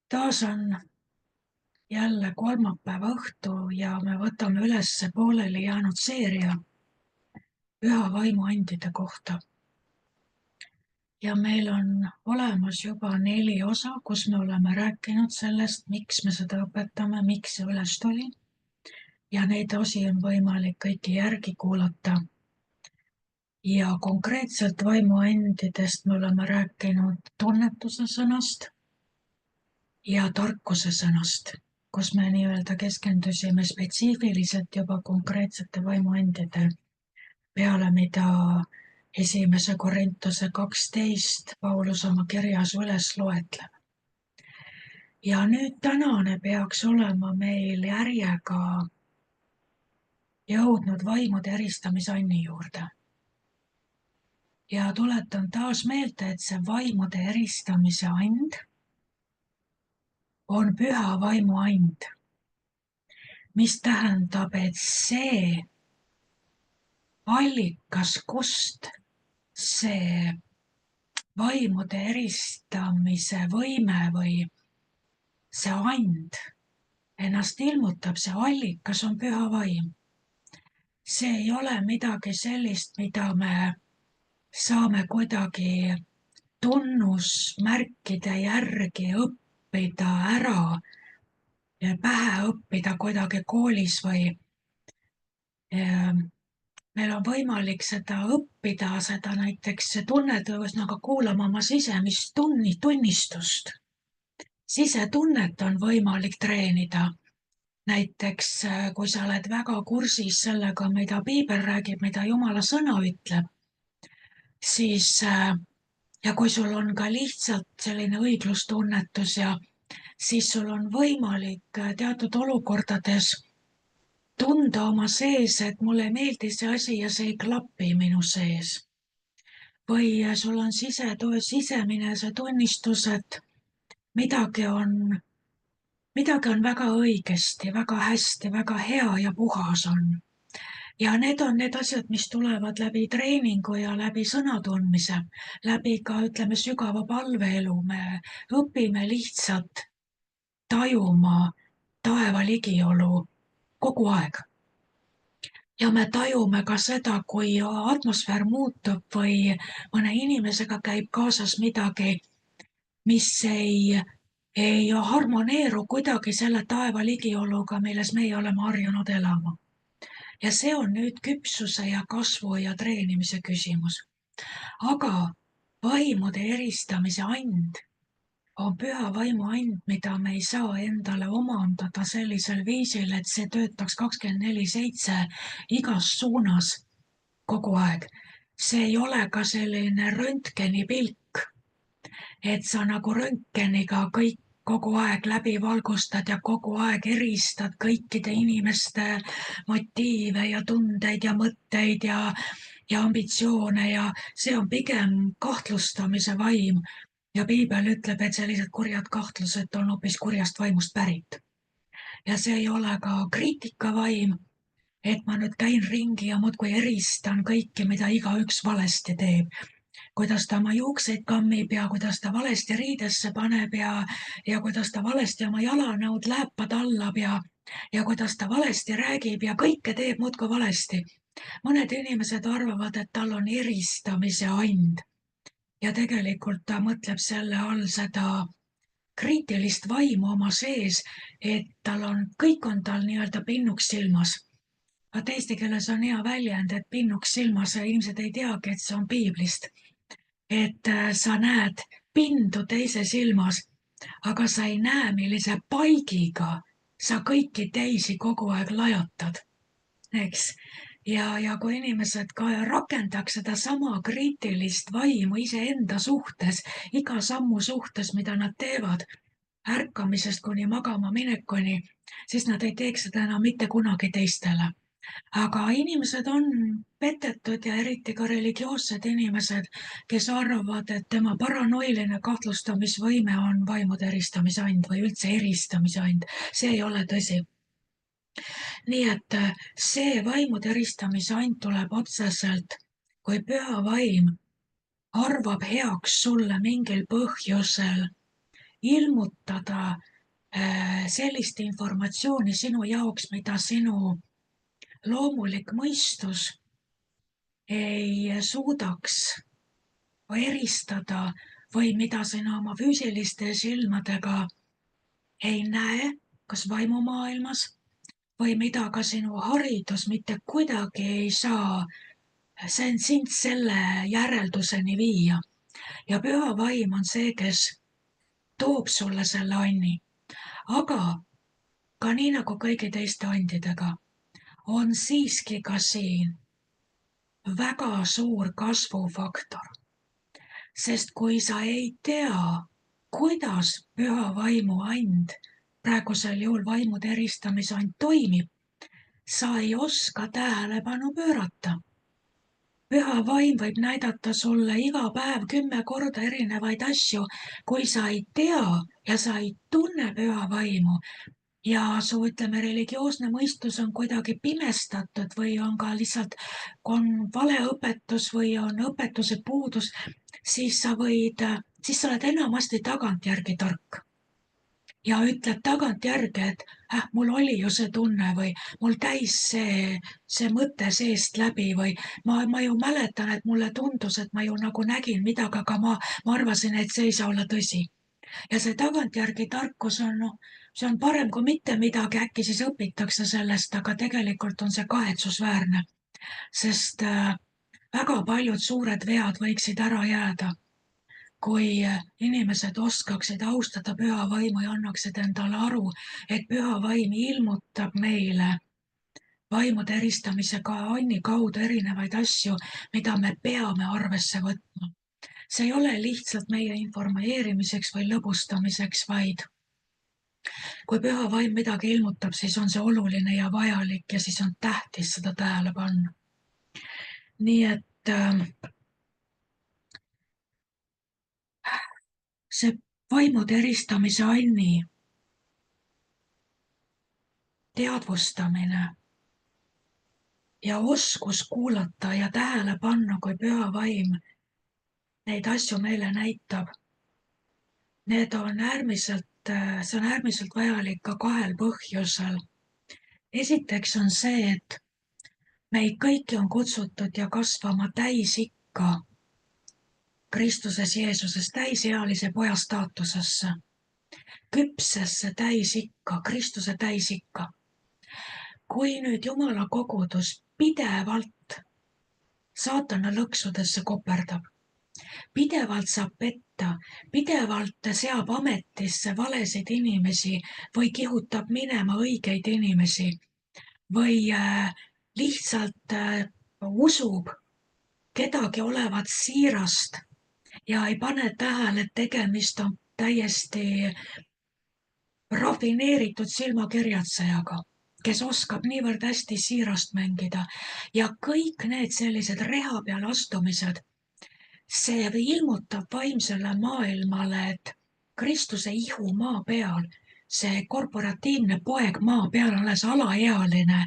Taas on jälle kolmapäeva õhtu ja me võtame ülesse pooleli jäänud seeria püha vaimuandide kohta. Ja meil on olemas juba 4 osa, kus me oleme rääkinud sellest, miks me seda õpetame, miks see üles tuli. Ja neid osi on võimalik kõiki järgi kuulata. Ja konkreetselt vaimuandidest me oleme rääkinud tunnetuse sõnast ja tarkuse sõnast, kus me nii-öelda keskendusime spetsiifiliselt juba konkreetsete vaimuandide peale, mida 1. Korintuse 12 Paulus oma kirjas üles loetleb. Ja nüüd tänane peaks olema meil järjega jõudnud vaimude eristamisanni juurde. Ja tuletan taas meelde, et see vaimude eristamise and on püha vaimu and, mis tähendab, et see allikas, kust see vaimude eristamise võime või see and ennast ilmutab, see allikas on püha vaim. See ei ole midagi sellist, mida me saame kuidagi tunnusmärkide järgi õppida ära ja pähe õppida kuidagi koolis või meil on võimalik seda õppida, seda näiteks tunnetõusnaga kuulama oma sisemist tunnistust. Sisetunnet on võimalik treenida. Näiteks, kui sa oled väga kursis sellega, mida piibel räägib, mida Jumala sõna ütleb, siis ja kui sul on ka lihtsalt selline õiglustunnetus ja siis sul on võimalik teatud olukordades tunda oma sees, et mulle ei meeldi see asi ja see ei klapi minu sees. Või sul on sisemine see tunnistus, et midagi on väga õigesti, väga hästi, väga hea ja puhas on. Ja need on need asjad, mis tulevad läbi treeningu ja läbi sõna tundmise, läbi ka, ütleme, sügava palveelu. Me õpime lihtsalt tajuma taeva ligiolu kogu aeg. Ja me tajume ka seda, kui atmosfäär muutub või mõne inimesega käib kaasas midagi, mis ei harmoneeru kuidagi selle taeva ligioluga, milles meie oleme harjunud elama. Ja see on nüüd küpsuse ja kasvu ja treenimise küsimus. Aga vaimude eristamise and on püha vaimu and, mida me ei saa endale omandada sellisel viisil, et see töötaks 24/7 igas suunas kogu aeg. See ei ole ka selline röntgenipilk, et sa nagu röntgeniga kõik kogu aeg läbi valgustad ja kogu aeg eristad kõikide inimeste motiive ja tundeid ja mõtteid ja ambitsioone ja see on pigem kahtlustamise vaim. Ja piibel ütleb, et sellised kurjad kahtlused on hoopis kurjast vaimust pärit. Ja see ei ole ka kriitikavaim, et ma nüüd käin ringi ja muudkui eristan kõiki, mida igaüks valesti teeb. Kuidas ta oma juukseid kammib ja kuidas ta valesti riidesse paneb ja kuidas ta valesti oma jalanõud lääpa tallab ja kuidas ta valesti räägib ja kõike teeb muudkui valesti. Mõned inimesed arvavad, et tal on eristamise and ja tegelikult ta mõtleb selle all seda kriitilist vaimu oma sees, et kõik on tal nii-öelda pinnuks silmas. Vaat eesti keeles on hea väljend, et pinnuks silmas ja inimesed ei teagi, et see on piiblist. Et sa näed pindu teise silmas, aga sa ei näe, millise paigiga sa kõiki teisi kogu aeg lajatad, eks. Ja kui inimesed ka rakendaks seda sama kriitilist vaimu iseenda suhtes, iga sammu suhtes, mida nad teevad, ärkamisest kuni magama minekuni, siis nad ei teeks seda enam mitte kunagi teistele. Aga inimesed on petetud ja eriti ka religioossed inimesed, kes arvavad, et tema paranoiline kahtlustamisvõime on vaimude eristamise and või üldse eristamise and. See ei ole tõsi. Nii et see vaimude eristamise and tuleb otseselt, kui püha vaim arvab heaks sulle mingil põhjusel ilmutada sellist informatsiooni sinu jaoks, mida sinu loomulik mõistus ei suudaks eristada või mida sina oma füüsiliste silmadega ei näe, kas vaimumaailmas, või mida ka sinu haridus mitte kuidagi ei saa sind selle järelduseni viia. Ja püha vaim on see, kes toob sulle selle anni. Aga ka nii nagu kõigi teiste andidega, on siiski ka siin väga suur kasvufaktor. Sest kui sa ei tea, kuidas püha vaimu and, praegusel juhul vaimude eristamise and toimib, sa ei oska tähelepanu pöörata. Püha vaim võib näidata sulle iga päev 10 korda erinevaid asju, kui sa ei tea ja sa ei tunne püha vaimu ja su, ütleme, religioosne mõistus on kuidagi pimestatud või on ka lihtsalt, kui on valeõpetus või on õpetuse puudus, siis sa oled enamasti tagantjärgi tark. Ja ütled tagantjärgi, et mul oli ju see tunne või mul käis see mõte seest läbi või ma ju mäletan, et mulle tundus, et ma ju nagu nägin midagi, aga ma arvasin, et see ei saa olla tõsi. Ja see tagantjärgi tarkus on, see on parem kui mitte midagi, äkki siis õpitakse sellest, aga tegelikult on see kahetsusväärne, sest väga paljud suured vead võiksid ära jääda, kui inimesed oskaksid austada püha vaimu ja annaksid endale aru, et püha vaim ilmutab meile vaimude eristamise anni kaudu erinevaid asju, mida me peame arvesse võtma. See ei ole lihtsalt meie informeerimiseks või lõbustamiseks, vaid kui püha vaim midagi ilmutab, siis on see oluline ja vajalik ja siis on tähtis seda tähele panna. Nii et see vaimude eristamise anni teadvustamine ja oskus kuulata ja tähele panna, kui püha vaim neid asju meile näitab, see on äärmiselt vajalik ka 2 põhjusel. Esiteks on see, et meid kõiki on kutsutud ja kasvama täisikka Kristuses Jeesuses, täisealise poja staatusesse, küpsesse täisikka, Kristuse täisikka. Kui nüüd Jumala kogudus pidevalt saatana lõksudesse koperdab, pidevalt saab petta, pidevalt seab ametisse valesid inimesi või kihutab minema õigeid inimesi või lihtsalt usub kedagi olevat siirast ja ei pane tähele, et tegemist on täiesti rafineeritud silmakirjatsejaga, kes oskab niivõrd hästi siirast mängida ja kõik need sellised reha peale astumised, see ilmutab vaimsele maailmale, et Kristuse ihu maa peal, see korporatiivne poeg maa peal on alles alaealine,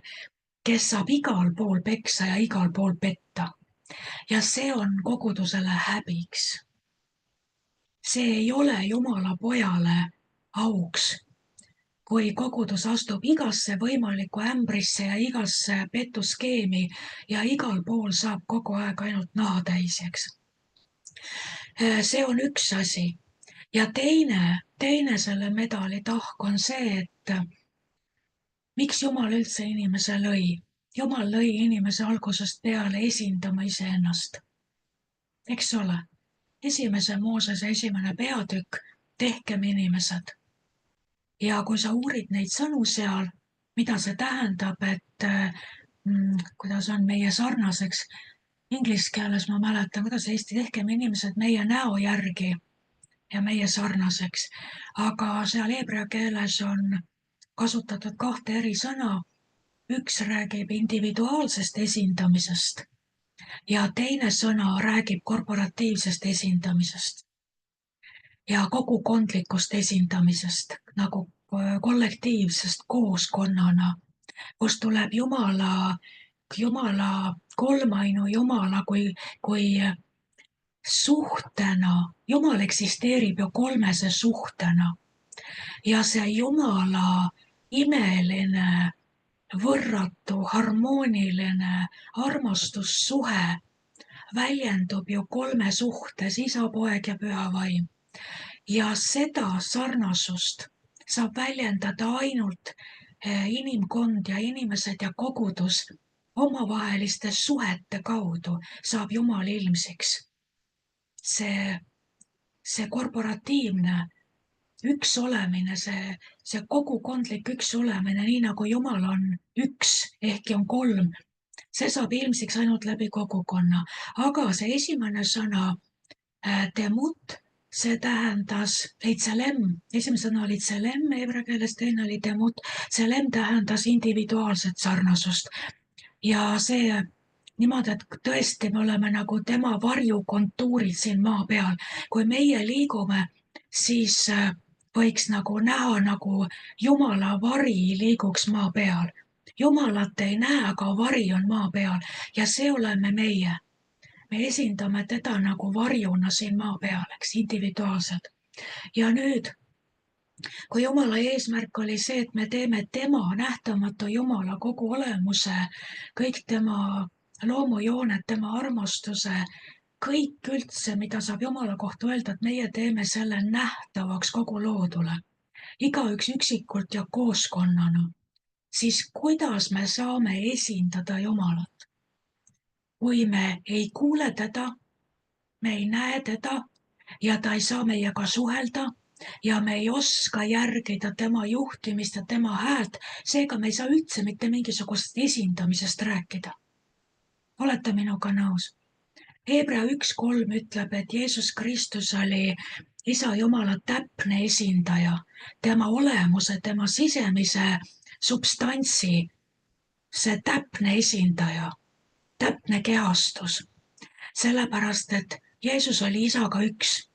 kes saab igal pool peksa ja igal pool petta. Ja see on kogudusele häbiks. See ei ole Jumala pojale auks, kui kogudus astub igasse võimalikku ämbrisse ja igasse petuskeemi ja igal pool saab kogu aeg ainult naha täiseks. See on üks asi. Ja teine selle medali tahk on see, et miks Jumal üldse inimese lõi? Jumal lõi inimese algusest peale esindama iseennast. Eks ole? Esimese Moosese 1. peatükk, tehkem inimesed. Ja kui sa uurid neid sõnu seal, mida see tähendab, et kuidas on meie sarnaseks, inglise keeles ma mäletan, kuidas eesti, tehkem inimesed meie näo järgi ja meie sarnaseks, aga seal heebrea keeles on kasutatud 2 eri sõna. Üks räägib individuaalsest esindamisest ja teine sõna räägib korporatiivsest esindamisest ja kogukondlikust esindamisest nagu kollektiivsest kooskonnana, kus tuleb Jumala kolmainu Jumala kui suhtena. Jumal eksisteerib ju kolmese suhtena ja see Jumala imeline, võrratu, harmooniline armastussuhe väljendub ju kolme suhtes, Isa, Poeg ja Püha Vaim. Ja seda sarnasust saab väljendada ainult inimkond ja inimesed ja kogudus omavaheliste suhete kaudu saab Jumal ilmsiks. See korporatiivne üks olemine, see kogukondlik üks olemine, nii nagu Jumal on üks, ehkki on kolm, see saab ilmsiks ainult läbi kogukonna. Aga see esimene sõna, demut, see tähendas, tselem, esimene sõna oli tselem heebrea keeles, teine oli demut. Tselem tähendas individuaalset sarnasust. Ja see niimoodi, et tõesti me oleme nagu tema varjukontuurid siin maa peal. Kui meie liigume, siis võiks nagu näha, nagu Jumala vari liiguks maa peal. Jumalat ei näe, aga vari on maa peal ja see oleme meie. Me esindame teda nagu varjuna siin maa peal, eks, individuaalselt. Ja nüüd, kui Jumala eesmärk oli see, et me teeme tema nähtamatu Jumala kogu olemuse, kõik tema loomujooned, tema armastuse, kõik üldse, mida saab Jumala kohta öelda, et meie teeme selle nähtavaks kogu loodule, igaüks üksikult ja kooskonnana, siis kuidas me saame esindada Jumalat? Kui me ei kuule teda, me ei näe teda ja ta ei saa meiega suhelda ja me ei oska järgida tema juhtimist ja tema häält, seega me ei saa üldse mitte mingisugust esindamisest rääkida. Olete minuga nõus? Heebrea 1.3 ütleb, et Jeesus Kristus oli Isa Jumala täpne esindaja, tema olemuse, tema sisemise substantsi, see täpne esindaja, täpne kehastus. Sellepärast, et Jeesus oli Isaga üks.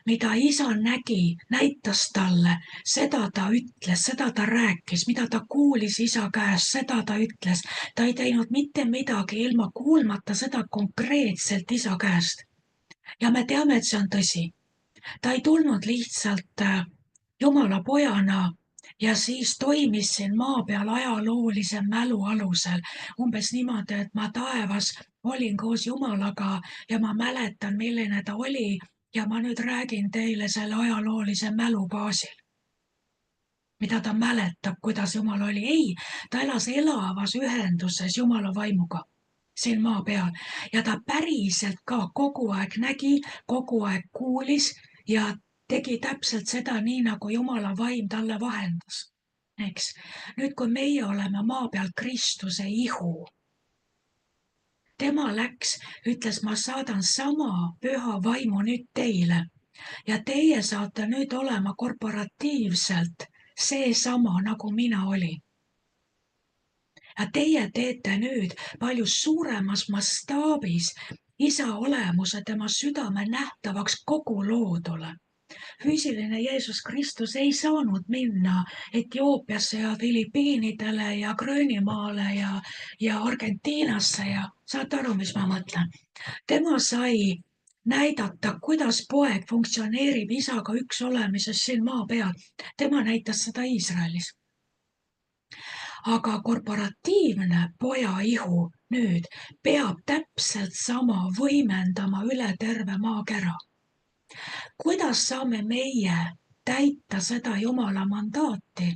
Mida Isa nägi, näitas talle, seda ta ütles, seda ta rääkis, mida ta kuulis Isa käest, seda ta ütles. Ta ei teinud mitte midagi ilma kuulmata seda konkreetselt Isa käest. Ja me teame, et see on tõsi. Ta ei tulnud lihtsalt Jumala pojana ja siis toimis siin maa peal ajaloolise mälu alusel. Umbes niimoodi, et ma taevas olin koos Jumalaga ja ma mäletan, milline ta oli ja ma nüüd räägin teile selle ajaloolise mälu baasil. Mida ta mäletab, kuidas Jumal oli. Ei, ta elas elavas ühenduses Jumala vaimuga siin maa peal ja ta päriselt ka kogu aeg nägi, kogu aeg kuulis ja tegi täpselt seda nii, nagu Jumala vaim talle vahendas. Eks? Nüüd, kui meie oleme maa peal Kristuse ihu, tema läks, ütles, ma saadan sama püha vaimu nüüd teile ja teie saate nüüd olema korporatiivselt seesama, nagu mina olin. Ja teie teete nüüd palju suuremas mastaabis Isa olemuse, tema südame nähtavaks kogu loodule. Füüsiline Jeesus Kristus ei saanud minna Etioopiasse ja Filipiinidele ja Gröönimaale ja Argentiinasse ja saate aru, mis ma mõtlen. Tema sai näidata, kuidas poeg funktsioneerib Isaga üks olemises siin maa peal. Tema näitas seda Iisraelis. Aga korporatiivne poja ihu nüüd peab täpselt sama võimendama üle terve maakera. Kuidas saame meie täita seda Jumala mandaati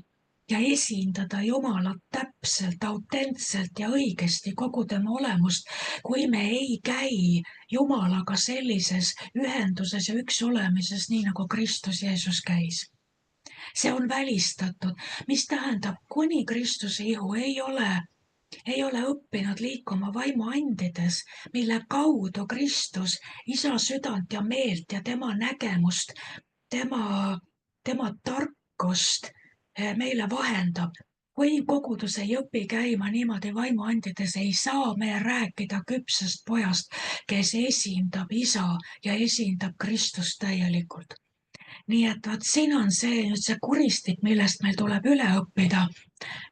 ja esindada Jumalat täpselt, autentselt ja õigesti kogu tema olemust, kui me ei käi Jumalaga sellises ühenduses ja üks olemises, nii nagu Kristus Jeesus käis? See on välistatud, mis tähendab, kuni Kristuse ihu ei ole õppinud liikuma vaimuandides, mille kaudu Kristus Isa südant ja meelt ja tema nägemust, tema tarkust meile vahendab. Kui kogudus ei õpi käima niimoodi vaimuandides, ei saa me rääkida küpsest pojast, kes esindab Isa ja esindab Kristust täielikult. Nii et vaat siin on see kuristik, millest meil tuleb üle õppida,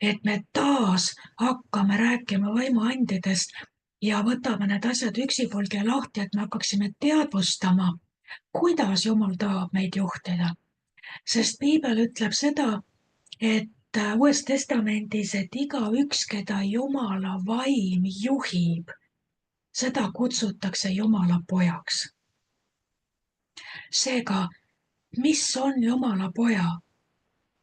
et me taas hakkame rääkima vaimuandidest ja võtame need asjad üksipulgi lahti, et me hakkaksime teadvustama, kuidas Jumal tahab meid juhtida. Sest piibel ütleb seda, et Uues Testamendis, et igaüks, keda Jumala vaim juhib, seda kutsutakse Jumala pojaks. Seega, mis on Jumala poja?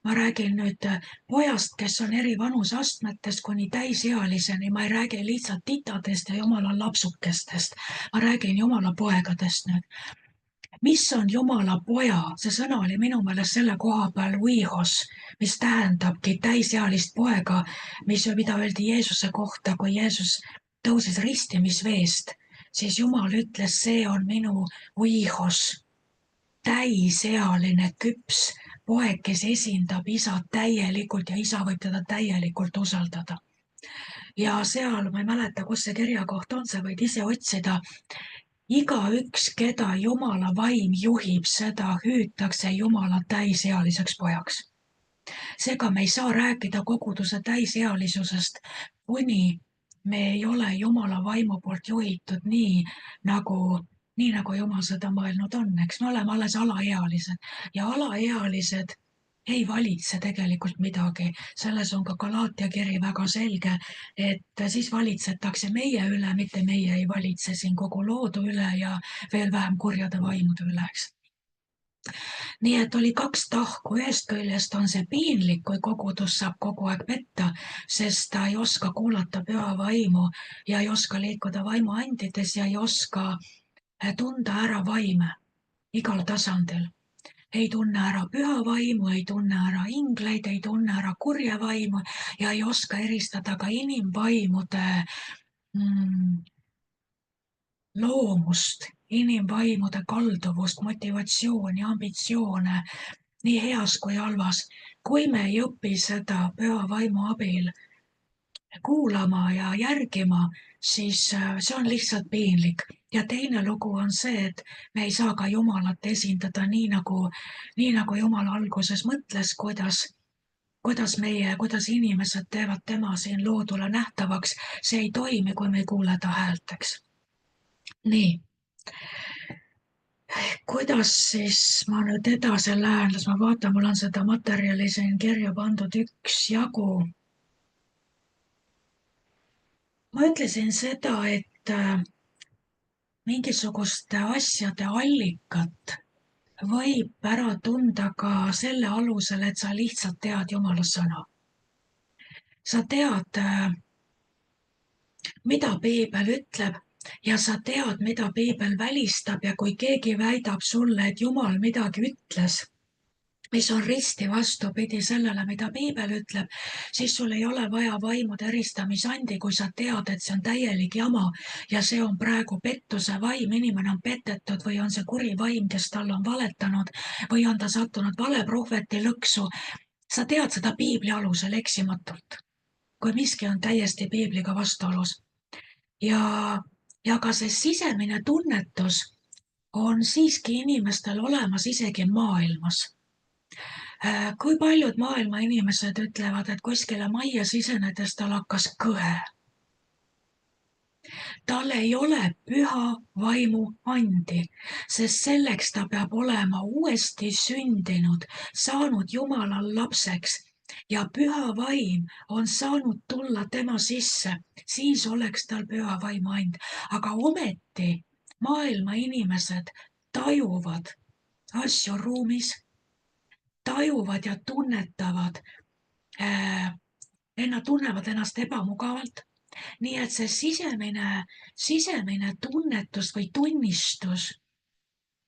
Ma räägin nüüd pojast, kes on eri vanusastmetest kuni täisealiseni, ma ei räägi lihtsalt titadest ja Jumala lapsukestest, ma räägin Jumala poegadest nüüd. Mis on Jumala poja? See sõna oli minu meelest selle koha peal uihos, mis tähendabki täisealist poega, mida öeldi Jeesuse kohta, kui Jeesus tõusis ristimisveest, siis Jumal ütles, see on minu uihos, täisealine küps poeg, kes esindab isa täielikult ja isa võib teda täielikult usaldada. Ja seal, ma ei mäleta, kus see kirjakoht on, sa võid ise otsida, igaüks, keda Jumala vaim juhib, seda hüütakse Jumala täisealiseks pojaks. Seega me ei saa rääkida koguduse täisealisusest, kuni me ei ole Jumala vaimu poolt juhitud nii nagu Jumal seda mõelnud on, eks me oleme alles alaealised ja alaealised ei valitse tegelikult midagi. Selles on ka Galaatia kiri väga selge, et siis valitsetakse meie üle, mitte meie ei valitse siin kogu loodu üle ja veel vähem kurjade vaimude üle, eks. Nii et oli kaks tahku, ühest küljest on see piinlik, kui kogudus saab kogu aeg petta, sest ta ei oska kuulata püha vaimu ja ei oska liikuda vaimuandides ja ei oska tunda ära vaime igal tasandil. Ei tunne ära püha vaimu, ei tunne ära ingleid, ei tunne ära kurja vaimu ja ei oska eristada ka inimvaimude loomust, inimvaimude kalduvust, motivatsiooni, ambitsioone, nii heas kui halvas. Kui me ei õpi seda püha vaimu abil kuulama ja järgima, siis see on lihtsalt piinlik. Ja teine lugu on see, et me ei saa ka Jumalat esindada nii nagu Jumal alguses mõtles, kuidas inimesed teevad tema siin loodule nähtavaks. See ei toimi, kui me ei kuule ta häält, eks. Nii. Kuidas siis ma nüüd edasi lähen, las ma vaatan, mul on seda materjali siin kirja pandud üksjagu. Ma ütlesin seda, et mingisuguste asjade allikat võib ära tunda ka selle alusel, et sa lihtsalt tead Jumala sõna. Sa tead, mida piibel ütleb ja sa tead, mida piibel välistab ja kui keegi väidab sulle, et Jumal midagi ütles, mis on risti vastupidi sellele, mida piibel ütleb, siis sul ei ole vaja vaimude eristamisandi, kui sa tead, et see on täielik jama ja see on praegu pettuse vaim, inimene on petetud või on see kuri vaim, kes tal on valetanud või on ta sattunud valeprohveti lõksu. Sa tead seda piibli alusel eksimatult, kui miski on täiesti piibliga vastuolus. Ja ka see sisemine tunnetus on siiski inimestel olemas isegi maailmas. Kui paljud maailma inimesed ütlevad, et kuskile majja sisenedes tal hakkas kõhe. Tal ei ole püha vaimu andi, sest selleks ta peab olema uuesti sündinud, saanud Jumala lapseks ja püha vaim on saanud tulla tema sisse, siis oleks tal püha vaimu and. Aga ometi maailma inimesed tajuvad asju ruumis, tajuvad ja tunnetavad, nad tunnevad ennast ebamugavalt. Nii et see sisemine tunnetus või tunnistus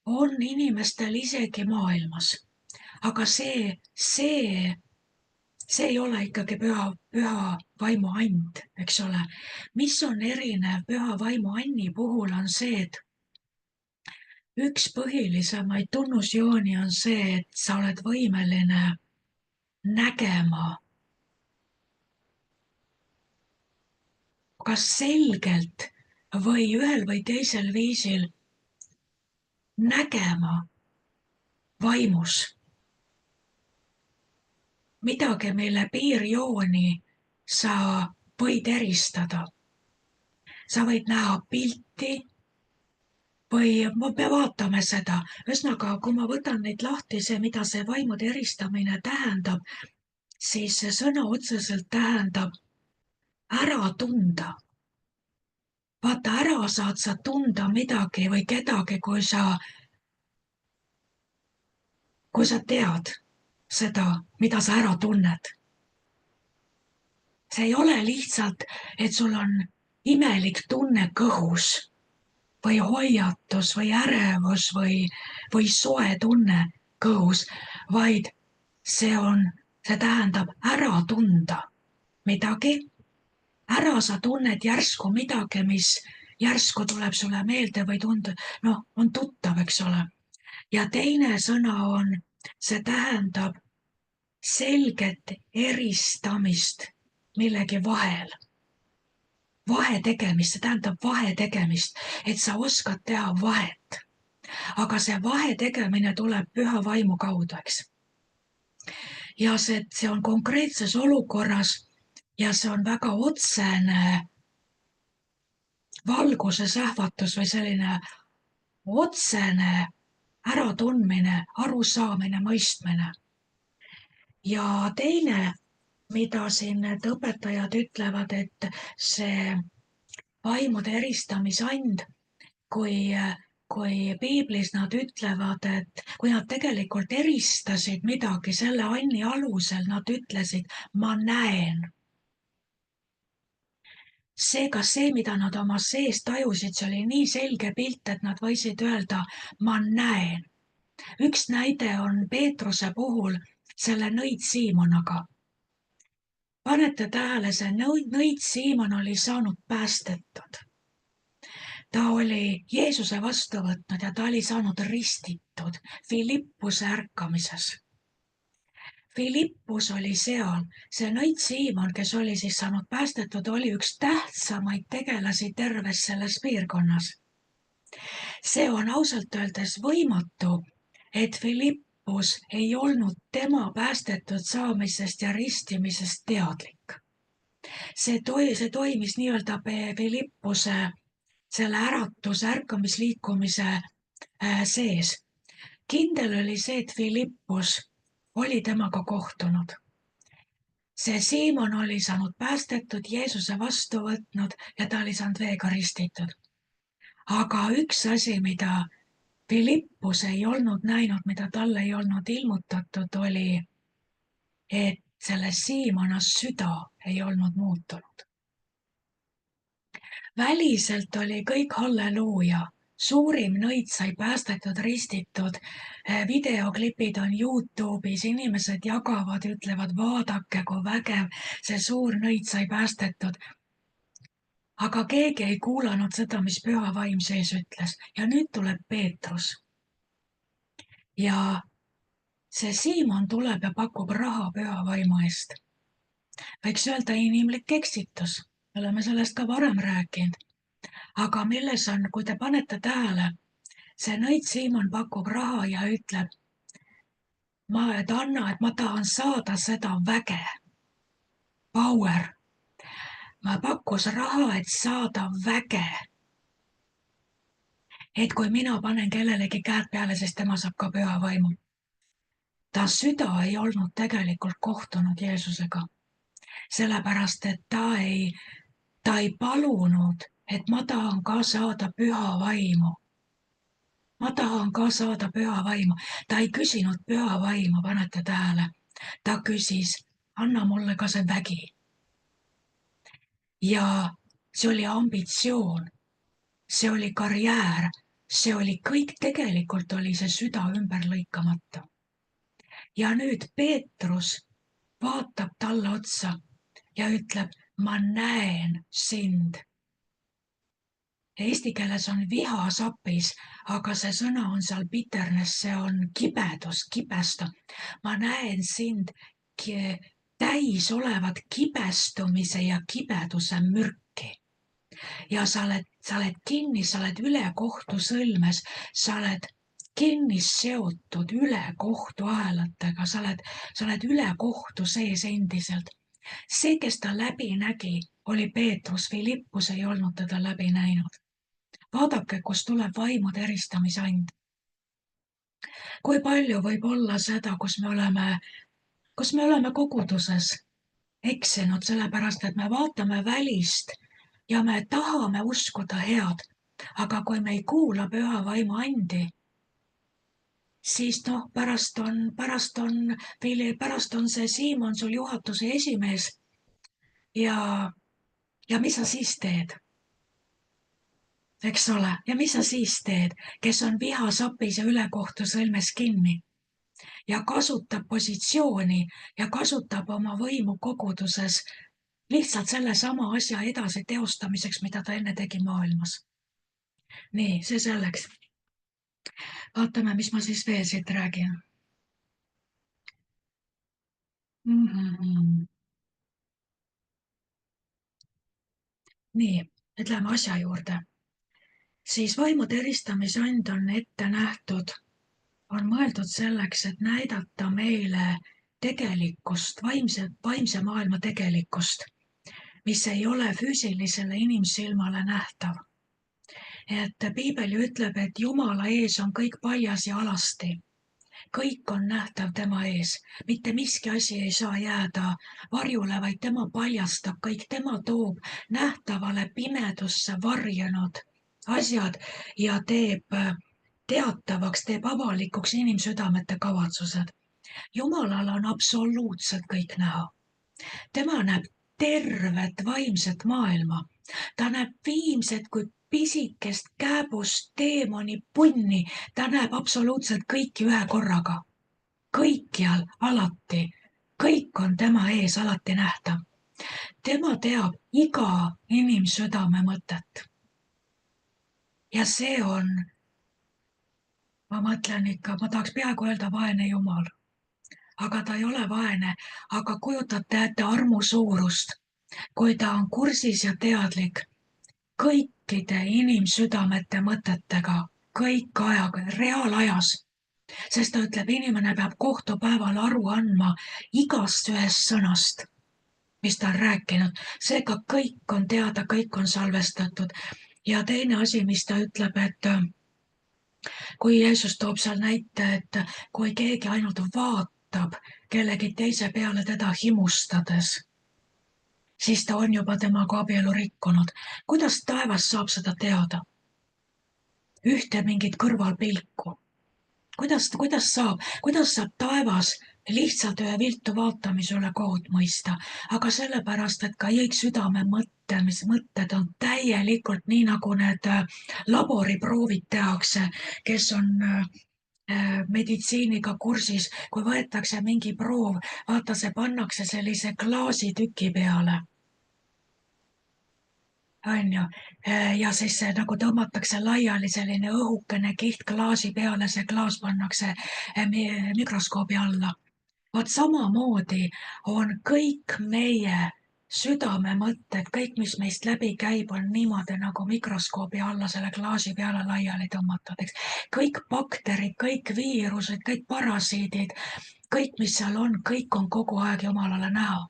on inimestel isegi maailmas. Aga see ei ole ikkagi püha vaimu and, eks ole. Mis on erinev püha vaimu anni puhul on see, et üks põhilisemaid tunnusjooni on see, et sa oled võimeline nägema kas selgelt või ühel või teisel viisil nägema vaimus midagi, mille piirjooni sa võid eristada. sa võid näha pilti või me vaatame seda. Ühesõnaga, kui ma võtan neid lahti, see, mida see vaimude eristamine tähendab, siis see sõna otseselt tähendab ära tunda. Vaata, ära saad sa tunda midagi või kedagi, kui sa tead seda, mida sa ära tunned. See ei ole lihtsalt, et sul on imelik tunne kõhus või hoiatus või ärevus või soe tunne kõhus, vaid see tähendab ära tunda midagi. Ära sa tunned järsku midagi, mis järsku tuleb sulle meelde või tundub, on tuttav, eks ole. Ja teine sõna on, see tähendab selget eristamist millegi vahel. Vahe tegemist, see tähendab vahe tegemist, et sa oskad teha vahet. Aga see vahe tegemine tuleb püha vaimu kaudu, eks. Ja see on konkreetses olukorras ja see on väga otsene valguse sähvatus või selline otsene äratundmine, arusaamine, mõistmine. Ja teine, mida siin need õpetajad ütlevad, et see vaimude eristamisand, kui piiblis nad ütlevad, et kui nad tegelikult eristasid midagi selle anni alusel, nad ütlesid, ma näen. Seega see, mida nad oma sees tajusid, see oli nii selge pilt, et nad võisid öelda, ma näen. Üks näide on Peetruse puhul selle nõid Siimonaga. Panete tähele, see nõid Siimon oli saanud päästetud. Ta oli Jeesuse vastu võtnud ja ta oli saanud ristitud Filippuse ärkamises. Filippus oli seal, see nõid Siimon, kes oli siis saanud päästetud, oli üks tähtsamaid tegelasi terves selles piirkonnas. See on ausalt öeldes võimatu, et Filippus ei olnud tema päästetud saamisest ja ristimisest teadlik. See toimis nii-öelda Filippuse selle ärkamisliikumise sees. Kindel oli see, et Filippus oli temaga kohtunud. See Siimon oli saanud päästetud, Jeesuse vastu võtnud ja ta oli saanud veega ristitud. Aga üks asi, mida Filippus ei olnud näinud, mida talle ei olnud ilmutatud, oli, et selle Siimona süda ei olnud muutunud. Väliselt oli kõik halleluuja. Suurim nõid sai päästetud, ristitud, videoklipid on YouTube'is, inimesed jagavad, ütlevad, vaadake, kui vägev, see suur nõid sai päästetud. Aga keegi ei kuulanud seda, mis püha vaim sees ütles. Ja nüüd tuleb Peetrus. Ja see Siimon tuleb ja pakub raha püha vaimu eest. Võiks öelda inimlik eksitus. Oleme sellest ka varem rääkinud. Aga milles on, kui te panete tähele, see nõid Siimon pakub raha ja ütleb, et anna, et ma tahan saada seda väge. Power. Ma pakkus raha, et saada väge. Et kui mina panen kellelegi käed peale, siis tema saab ka püha vaimu. Ta süda ei olnud tegelikult kohtunud Jeesusega. Sellepärast, et ta ei palunud, et ma tahan ka saada püha vaimu. Ma tahan ka saada püha vaimu. Ta ei küsinud püha vaimu, panete tähele. Ta küsis, anna mulle ka see vägi. Ja see oli ambitsioon. See oli karjäär. See oli kõik, tegelikult oli see süda ümber lõikamata. Ja nüüd Peetrus vaatab talle otsa ja ütleb, ma näen sind. Eesti keeles on viha sapis, aga see sõna on seal bitterness, see on kibedus, kibesta. Ma näen sind täis olevat kibestumise ja kibeduse mürki. Ja sa oled kinni, sa oled ülekohtu sõlmes, sa oled kinni seotud ülekohtu ahelatega, sa oled ülekohtu sees endiselt. See, kes ta läbi nägi, oli Peetrus, Philippus ei olnud teda läbi näinud. Vaadake, kust tuleb vaimude eristamise and. Kui palju võib olla seda, kus me oleme koguduses eksinud, sellepärast et me vaatame välist ja me tahame uskuda head. Aga kui me ei kuula püha vaimu andi, siis pärast on see Siimon sul juhatuse esimees ja mis sa siis teed? Eks ole, ja mis sa siis teed, kes on vihasapis ja ülekohtu sõlmes kinni ja kasutab positsiooni ja kasutab oma võimu koguduses lihtsalt sellesama asja edasi teostamiseks, mida ta enne tegi maailmas. Nii, see selleks. Vaatame, mis ma siis veel siit räägin. Nii, nüüd läheme asja juurde. Siis vaimude eristamise and on ette nähtud, on mõeldud selleks, et näidata meile tegelikkust, vaimse maailma tegelikkust, mis ei ole füüsilisele inimsilmale nähtav. Et piibel ju ütleb, et Jumala ees on kõik paljas ja alasti. Kõik on nähtav tema ees, mitte miski asi ei saa jääda varjule, vaid tema paljastab kõik, tema toob nähtavale pimedusse varjunud asjad ja teeb teatavaks, teeb avalikuks inimsüdamete kavatsused. Jumalal on absoluutselt kõik näha. Tema näeb tervet vaimset maailma. Ta näeb viimset kui pisikest kääbust teemoni punni. Ta näeb absoluutselt kõiki ühe korraga. Kõikjal, alati. Kõik on tema ees alati nähtav. Tema teab iga inimsüdame mõtet. Ja see on, ma mõtlen ikka, ma tahaks peaaegu öelda vaene Jumal. Aga ta ei ole vaene, aga kujutate ette armu suurust, kui ta on kursis ja teadlik kõikide inimsüdamete mõtetega, kõik ajaga, reaalajas. Sest ta ütleb, inimene peab kohtupäeval aru andma igast ühest sõnast, mis ta on rääkinud. Seega kõik on teada, kõik on salvestatud. Ja teine asi, mis ta ütleb, et kui Jeesus toob seal näite, et kui keegi ainult vaatab kellegi teise peale teda himustades, siis ta on juba temaga abielu rikkunud. Kuidas taevas saab seda teada? Ühte mingit kõrvalpilku. Kuidas saab taevas lihtsalt ühe viltu vaatamise üle kohut mõista, aga sellepärast, et ka kõik südame mõtted on täielikult nii, nagu need laboriproovid tehakse, kes on meditsiiniga kursis, kui võetakse mingi proov, vaata, see pannakse sellise klaasitüki peale. On ju, ja siis see nagu tõmmatakse laiali selline õhukene kiht klaasi peale, see klaas pannakse mikroskoobi alla. Vaat samamoodi on kõik meie südamemõtted, kõik, mis meist läbi käib, on niimoodi nagu mikroskoobi alla selle klaasi peale laiali tõmmatud, eks. Kõik bakterid, kõik viirused, kõik parasiidid, kõik, mis seal on, kõik on kogu aeg Jumalale näha,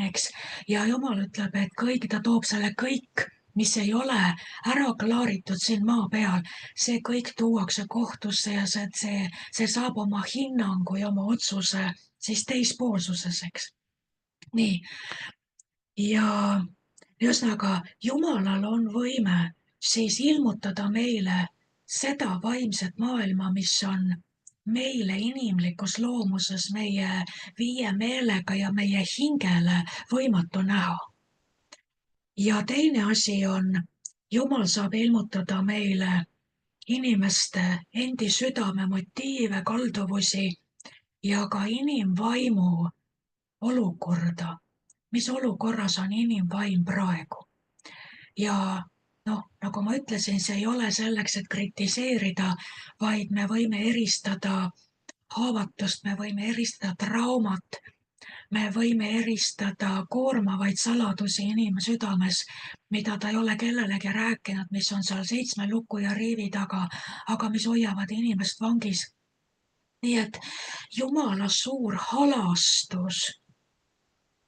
eks. Ja Jumal ütleb, et kõik, ta toob selle kõik, mis ei ole ära klaaritud siin maa peal, see kõik tuuakse kohtusse ja see saab oma hinnangu ja oma otsuse siis teispoolsuses, eks. Nii. Ja ühesõnaga, Jumalal on võime siis ilmutada meile seda vaimset maailma, mis on meile inimlikus loomuses, meie viie meelega ja meie hingele võimatu näha. Ja teine asi on, Jumal saab ilmutada meile inimeste endi südame motiive, kalduvusi ja ka inimvaimu olukorda. Mis olukorras on inimvaim praegu? Ja nagu ma ütlesin, see ei ole selleks, et kritiseerida, vaid me võime eristada haavatust, me võime eristada traumat, me võime eristada koormavaid saladusi inimsüdames, mida ta ei ole kellelegi rääkinud, mis on seal 7 luku ja riivi taga, aga mis hoiavad inimest vangis. Nii et Jumala suur halastus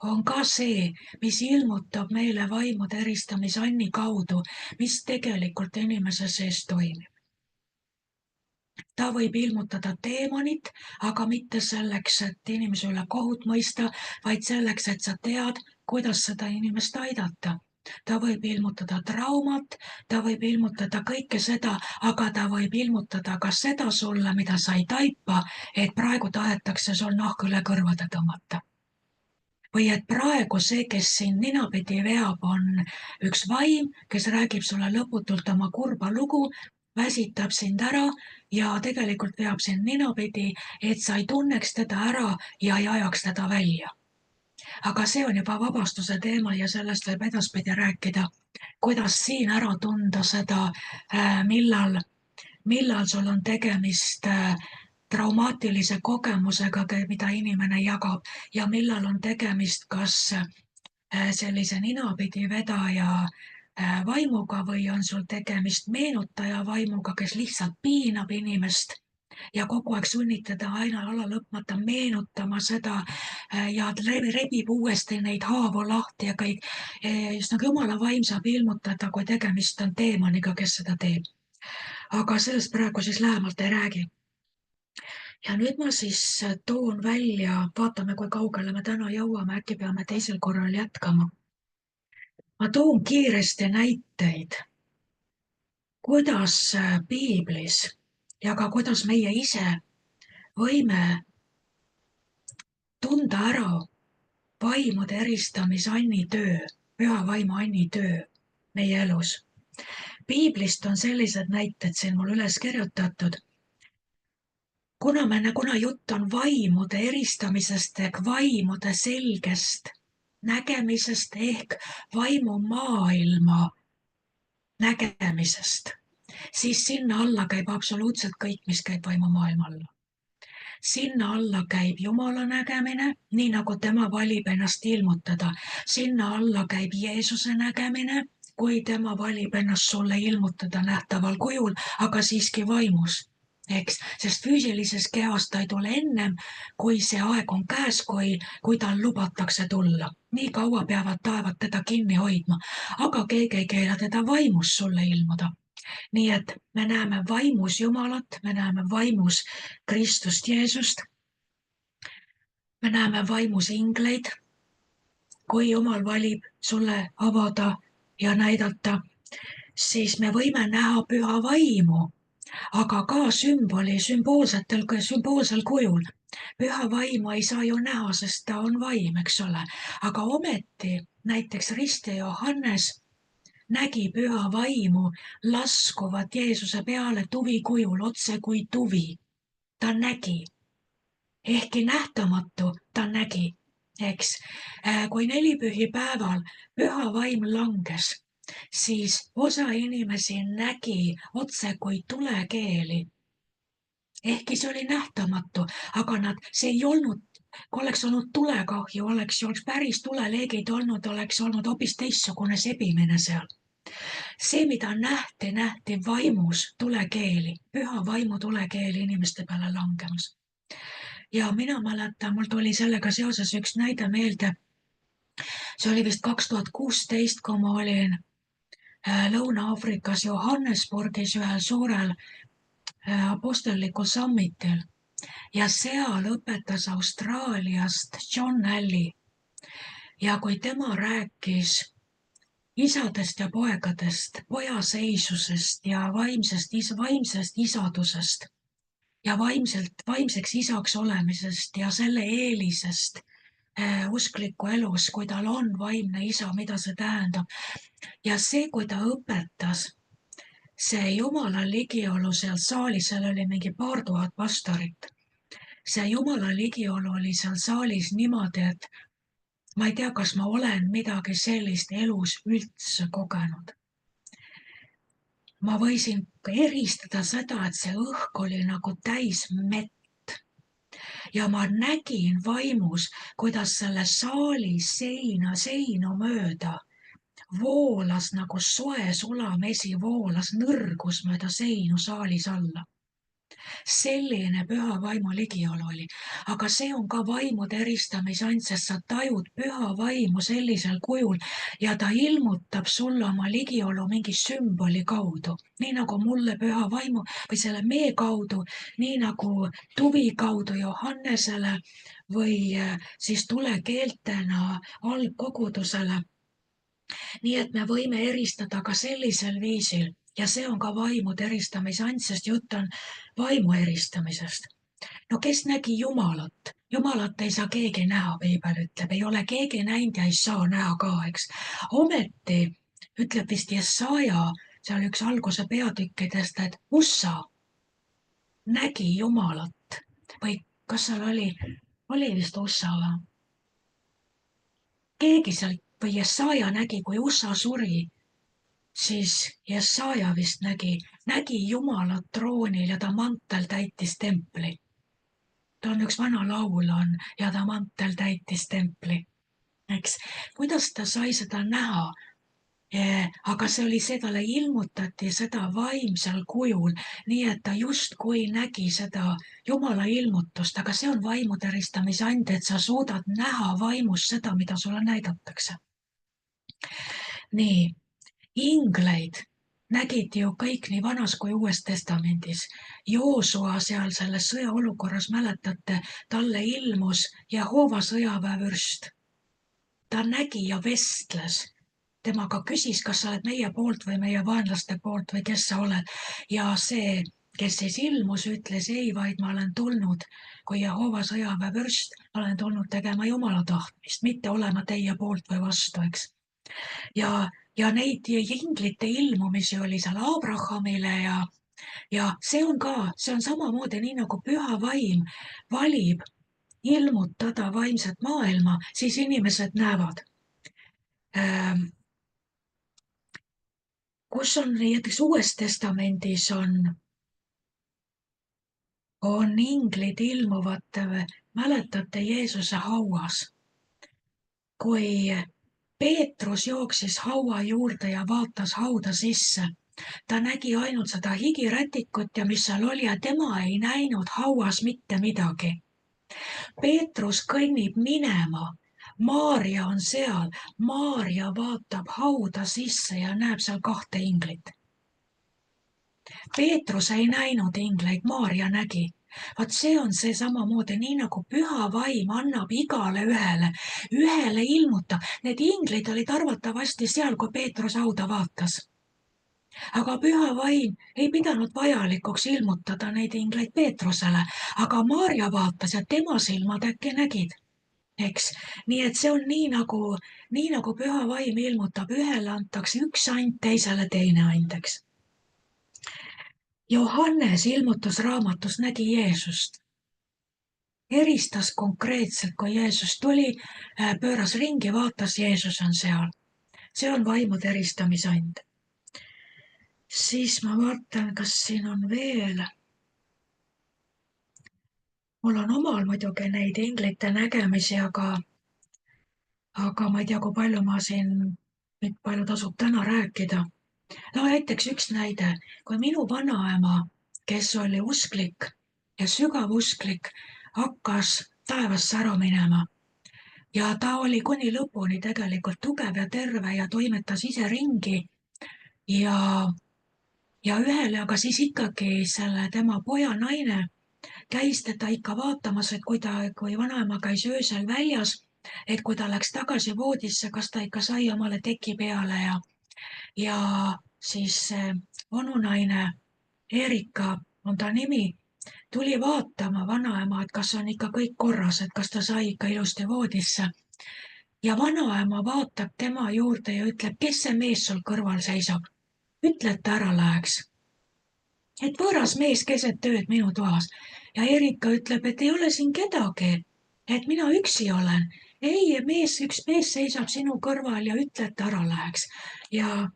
on ka see, mis ilmutab meile vaimude eristamisanni kaudu, mis tegelikult inimese sees toimib. Ta võib ilmutada teemonit, aga mitte selleks, et inimese üle kohut mõista, vaid selleks, et sa tead, kuidas seda inimest aidata. Ta võib ilmutada traumat, ta võib ilmutada kõike seda, aga ta võib ilmutada ka seda sulle, mida sa ei taipa, et praegu tahetakse sul nahk üle kõrvade tõmmata. Või et praegu see, kes sind ninapidi veab, on üks vaim, kes räägib sulle lõputult oma kurba lugu, väsitab sind ära ja tegelikult veab sind ninapidi, et sa ei tunneks teda ära ja ei ajaks teda välja. Aga see on juba vabastuse teema ja sellest võib edaspidi rääkida, kuidas siin ära tunda seda, millal sul on tegemist traumaatilise kogemusega, mida inimene jagab ja millal on tegemist kas sellise ninapidi vedaja vaimuga või on sul tegemist meenutaja vaimuga, kes lihtsalt piinab inimest ja kogu aeg sunnib teda aina alalõpmata meenutama seda ja rebib uuesti neid haavu lahti ja kõik. Just nagu Jumala vaim saab ilmutada, kui tegemist on teemaniga, kes seda teeb. Aga sellest praegu siis lähemalt ei räägi. Ja nüüd ma siis toon välja, vaatame, kui kaugele me täna jõuame, äkki peame teisel korral jätkama. Ma toon kiiresti näiteid, kuidas piiblis ja ka kuidas meie ise võime tunda ära vaimude eristamisanni töö, püha vaimu anni töö meie elus. Piiblist on sellised näited siin mul üles kirjutatud. Kuna jutt on vaimude eristamisest ehk vaimude selgest nägemisest ehk vaimumaailma nägemisest, siis sinna alla käib absoluutselt kõik, mis käib vaimumaailma alla. Sinna alla käib Jumala nägemine, nii nagu tema valib ennast ilmutada. Sinna alla käib Jeesuse nägemine, kui tema valib ennast sulle ilmutada nähtaval kujul, aga siiski vaimus. Eks, sest füüsilises kehas ta ei tule ennem, kui see aeg on käes, kui tal lubatakse tulla. Nii kaua peavad taevad teda kinni hoidma, aga keegi ei keela teda vaimus sulle ilmuda. Nii et me näeme vaimus Jumalat, me näeme vaimus Kristust Jeesust, me näeme vaimus ingleid, kui Jumal valib sulle avada ja näidata, siis me võime näha püha vaimu, aga ka sümboolsel kujul. Püha vaimu ei saa ju näha, sest ta on vaim, eks ole. Aga ometi näiteks Rist ja Johannes nägi püha vaimu laskuvat Jeesuse peale tuvi kujul, otse kui tuvi. Ta nägi. Ehkki nähtamatu, ta nägi. Eks, kui nelipühipäeval püha vaim langes, siis osa inimesi nägi otse kui tulekeeli. Ehkki see oli nähtamatu, aga see ei olnud, kui oleks olnud tulekahju, oleks päris tuleleegid olnud, oleks olnud hoopis teistsugune sebimine seal. See, mida nähti vaimus tulekeeli, püha vaimu tulekeeli inimeste peale langemas. Ja mina mäletan, mul tuli sellega seoses üks näide meelde. See oli vist 2016, kui ma olin Lõuna-Aafrikas Johannesburgis ühel suurel apostellikul summitil ja seal õpetas Austraaliast John Alli. Ja kui tema rääkis isadest ja poegadest, pojaseisusest ja vaimsest isadusest ja vaimseks isaks olemisest ja selle eelisest uskliku elus, kui tal on vaimne isa, mida see tähendab. Ja see, kui ta õpetas, see Jumala ligiolu seal saalis, seal oli mingi 2000 pastorit. See Jumala ligiolu oli seal saalis niimoodi, et ma ei tea, kas ma olen midagi sellist elus üldse kogenud. Ma võisin eristada seda, et see õhk oli nagu täis mett. Ja ma nägin vaimus, kuidas selle saali seinu mööda voolas nagu soe sulamesi, voolas nõrgus mööda seinu saalis alla. selline püha vaimu ligiolu oli. aga see on ka vaimude eristamise and, sest sa tajud püha vaimu sellisel kujul ja ta ilmutab sulle oma ligiolu mingi sümboli kaudu. nii nagu mulle püha vaimu või selle mee kaudu, nii nagu tuvi kaudu Johannesele või siis tulekeeltena algkogudusele. nii et me võime eristada ka sellisel viisil ja see on ka vaimude eristamise and, sest jutt on vaimu eristamisest. no kes nägi Jumalat? Jumalat ei saa keegi näha, piibel ütleb, ei ole keegi näinud ja ei saa näha ka, eks. ometi ütleb vist Jesaja, seal üks alguse peatükkidest, et Ussa nägi Jumalat või kas seal oli vist Ussa või? keegi sealt või Jesaja nägi, kui Ussa suri, siis Jesaja vist nägi Jumalat troonil ja ta mantel täitis templi. ta on üks vana laul on ja ta mantel täitis templi, eks. kuidas ta sai seda näha? aga see oli see, talle ilmutati seda vaimsel kujul, nii et ta justkui nägi seda Jumala ilmutust, aga see on vaimude eristamise and, et sa suudad näha vaimus seda, mida sulle näidatakse. nii, ingleid nägid ju kõik nii Vanas kui Uues Testamendis. Joosua seal selles sõjaolukorras, mäletate, talle ilmus Jehova sõjaväevürst. ta nägi ja vestles temaga, küsis, kas sa oled meie poolt või meie vaenlaste poolt või kes sa oled. ja see, kes siis ilmus, ütles ei, vaid ma olen tulnud kui Jehova sõjaväevürst, olen tulnud tegema Jumala tahtmist, mitte olema teie poolt või vastu, eks. ja neid inglite ilmumisi oli seal Abrahamile ja see on samamoodi, nii nagu püha vaim valib ilmutada vaimset maailma, siis inimesed näevad. kus on näiteks Uues Testamendis on inglid ilmuvad, mäletate Jeesuse hauas, kui Peetrus jooksis haua juurde ja vaatas hauda sisse. ta nägi ainult seda higirätikut ja mis seal oli ja tema ei näinud hauas mitte midagi. Peetrus kõnnib minema. Maarja on seal. Maarja vaatab hauda sisse ja näeb seal 2 inglit. Peetrus ei näinud ingleid, Maarja nägi. Vaat see on see samamoodi, nii nagu püha vaim annab igale ühele ilmutab. Need inglid olid arvatavasti seal, kui Peetrus hauda vaatas. aga püha vaim ei pidanud vajalikuks ilmutada neid ingleid Peetrusele, aga Maarja vaatas ja tema silmad äkki nägid, eks. nii et see on nii nagu püha vaim ilmutab, ühele antakse üks and, teisele teine and, eks. Johannes ilmutusraamatus nägi Jeesust. Eristas konkreetselt, kui Jeesus tuli, pööras ringi, vaatas, Jeesus on seal. see on vaimude eristamise and. siis ma vaatan, kas siin on veel. mul on omal muidugi neid inglite nägemisi, aga ma ei tea, kui palju ma siin, palju tasub täna rääkida. no näiteks üks näide, kui minu vanaema, kes oli usklik ja sügavusklik, hakkas taevasse ära minema ja ta oli kuni lõpuni tegelikult tugev ja terve ja toimetas ise ringi ja ühele, aga siis ikkagi selle tema poja naine käis teda ikka vaatamas, et kui vanaema käis öösel väljas, et kui ta läks tagasi voodisse, kas ta ikka sai omale teki peale ja siis onunaine Erika on ta nimi, tuli vaatama vanaema, et kas on ikka kõik korras, et kas ta sai ikka ilusti voodisse. ja vanaema vaatab tema juurde ja ütleb, kes see mees sul kõrval seisab? ütle, et ta ära läheks. et võõras mees keset ööd minu toas. ja Erika ütleb, et ei ole siin kedagi, et mina üksi olen. ei, üks mees seisab sinu kõrval ja ütle, et ta ära läheks. ja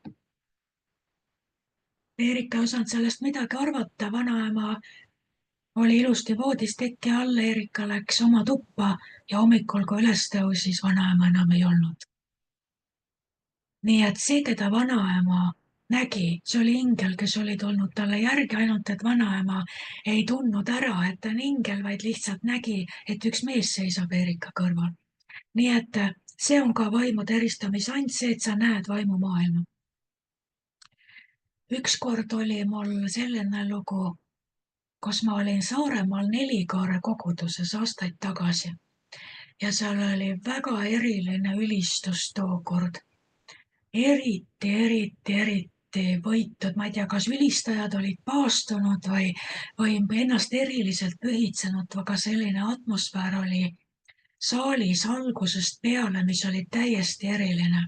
Erika ei osanud sellest midagi arvata, vanaema oli ilusti voodis teki all, Erika läks oma tuppa ja hommikul, kui üles tõusis, vanaema enam ei olnud. nii et see, keda vanaema nägi, see oli ingel, kes oli tulnud talle järgi, ainult et vanaema ei tundnud ära, et ta on ingel, vaid lihtsalt nägi, et üks mees seisab Erika kõrval. nii et see on ka vaimude eristamise and, see, et sa näed vaimumaailma. ükskord oli mul selline lugu, kus ma olin Saaremaal Nelikaare koguduses aastaid tagasi ja seal oli väga eriline ülistus tookord. eriti võitud, ma ei tea, kas ülistajad olid paastunud või ennast eriliselt pühitsenud, aga selline atmosfäär oli saalis algusest peale, mis oli täiesti eriline.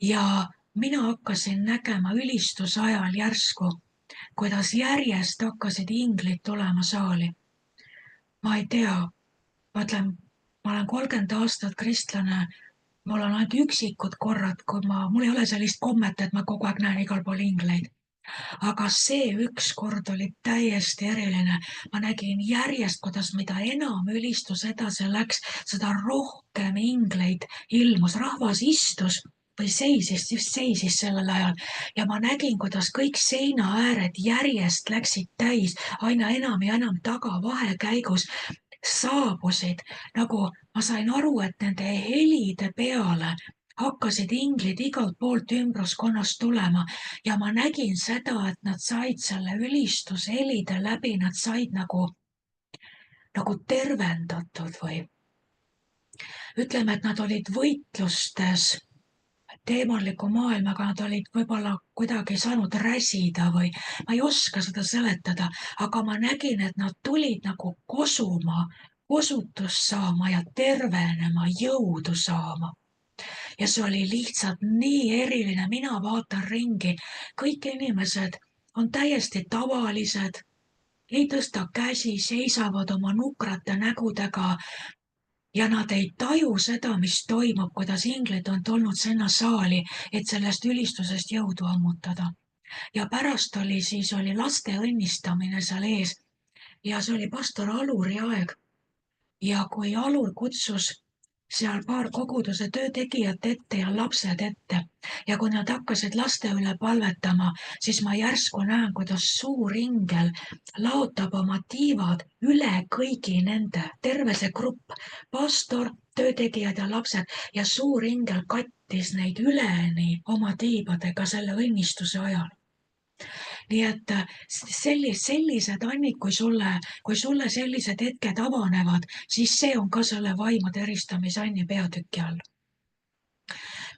ja mina hakkasin nägema ülistuse ajal järsku, kuidas järjest hakkasid inglid tulema saali. ma ei tea, ma ütlen, ma olen 30 aastat kristlane, mul on ainult üksikud korrad, kui mul ei ole sellist kommet, et ma kogu aeg näen igal pool ingleid. aga see üks kord oli täiesti eriline. ma nägin järjest, kuidas mida enam ülistus edasi läks, seda rohkem ingleid ilmus. rahvas istus või seisis, just seisis sellel ajal ja ma nägin, kuidas kõik seinaääred järjest läksid täis, aina enam ja enam taga vahekäigus saabusid, nagu ma sain aru, et nende helide peale hakkasid inglid igalt poolt ümbruskonnast tulema ja ma nägin seda, et nad said selle ülistushelide läbi, nad said nagu tervendatud või ütleme, et nad olid võitlustes teemaliku maailmaga, nad olid võib-olla kuidagi saanud räsida või ma ei oska seda seletada, aga ma nägin, et nad tulid nagu kosuma, kosutust saama ja tervenema, jõudu saama. ja see oli lihtsalt nii eriline, mina vaatan ringi, kõik inimesed on täiesti tavalised, ei tõsta käsi, seisavad oma nukrate nägudega ja nad ei taju seda, mis toimub, kuidas inglid on tulnud sinna saali, et sellest ülistusest jõudu ammutada. ja pärast oli laste õnnistamine seal ees ja see oli pastor Aluri aeg. ja kui Alur kutsus seal paar koguduse töötegijat ette ja lapsed ette ja kui nad hakkasid laste üle palvetama, siis ma järsku näen, kuidas suur ingel laotab oma tiivad üle kõigi nende, terve see grupp, pastor, töötegijad ja lapsed ja suur ingel kattis neid üleni oma tiibadega selle õnnistuse ajal. nii et sellised, Annik, kui sulle sellised hetked avanevad, siis see on ka selle vaimude eristamise Anni peatüki all.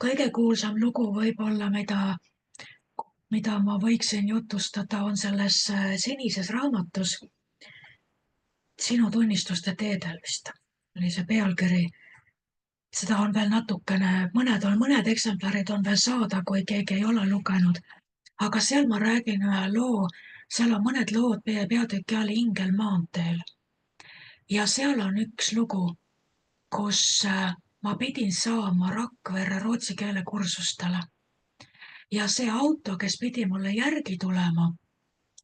kõige kuulsam lugu võib-olla, mida ma võiksin jutustada, on selles sinises raamatus Sinu tunnistuste teedel vist oli see pealkiri. seda on veel natukene, mõned eksemplarid on veel saada, kui keegi ei ole lugenud. aga seal ma räägin ühe loo, seal on mõned lood peatüki all Ingel maanteel. ja seal on üks lugu, kus ma pidin saama Rakvere rootsi keele kursustele. ja see auto, kes pidi mulle järgi tulema,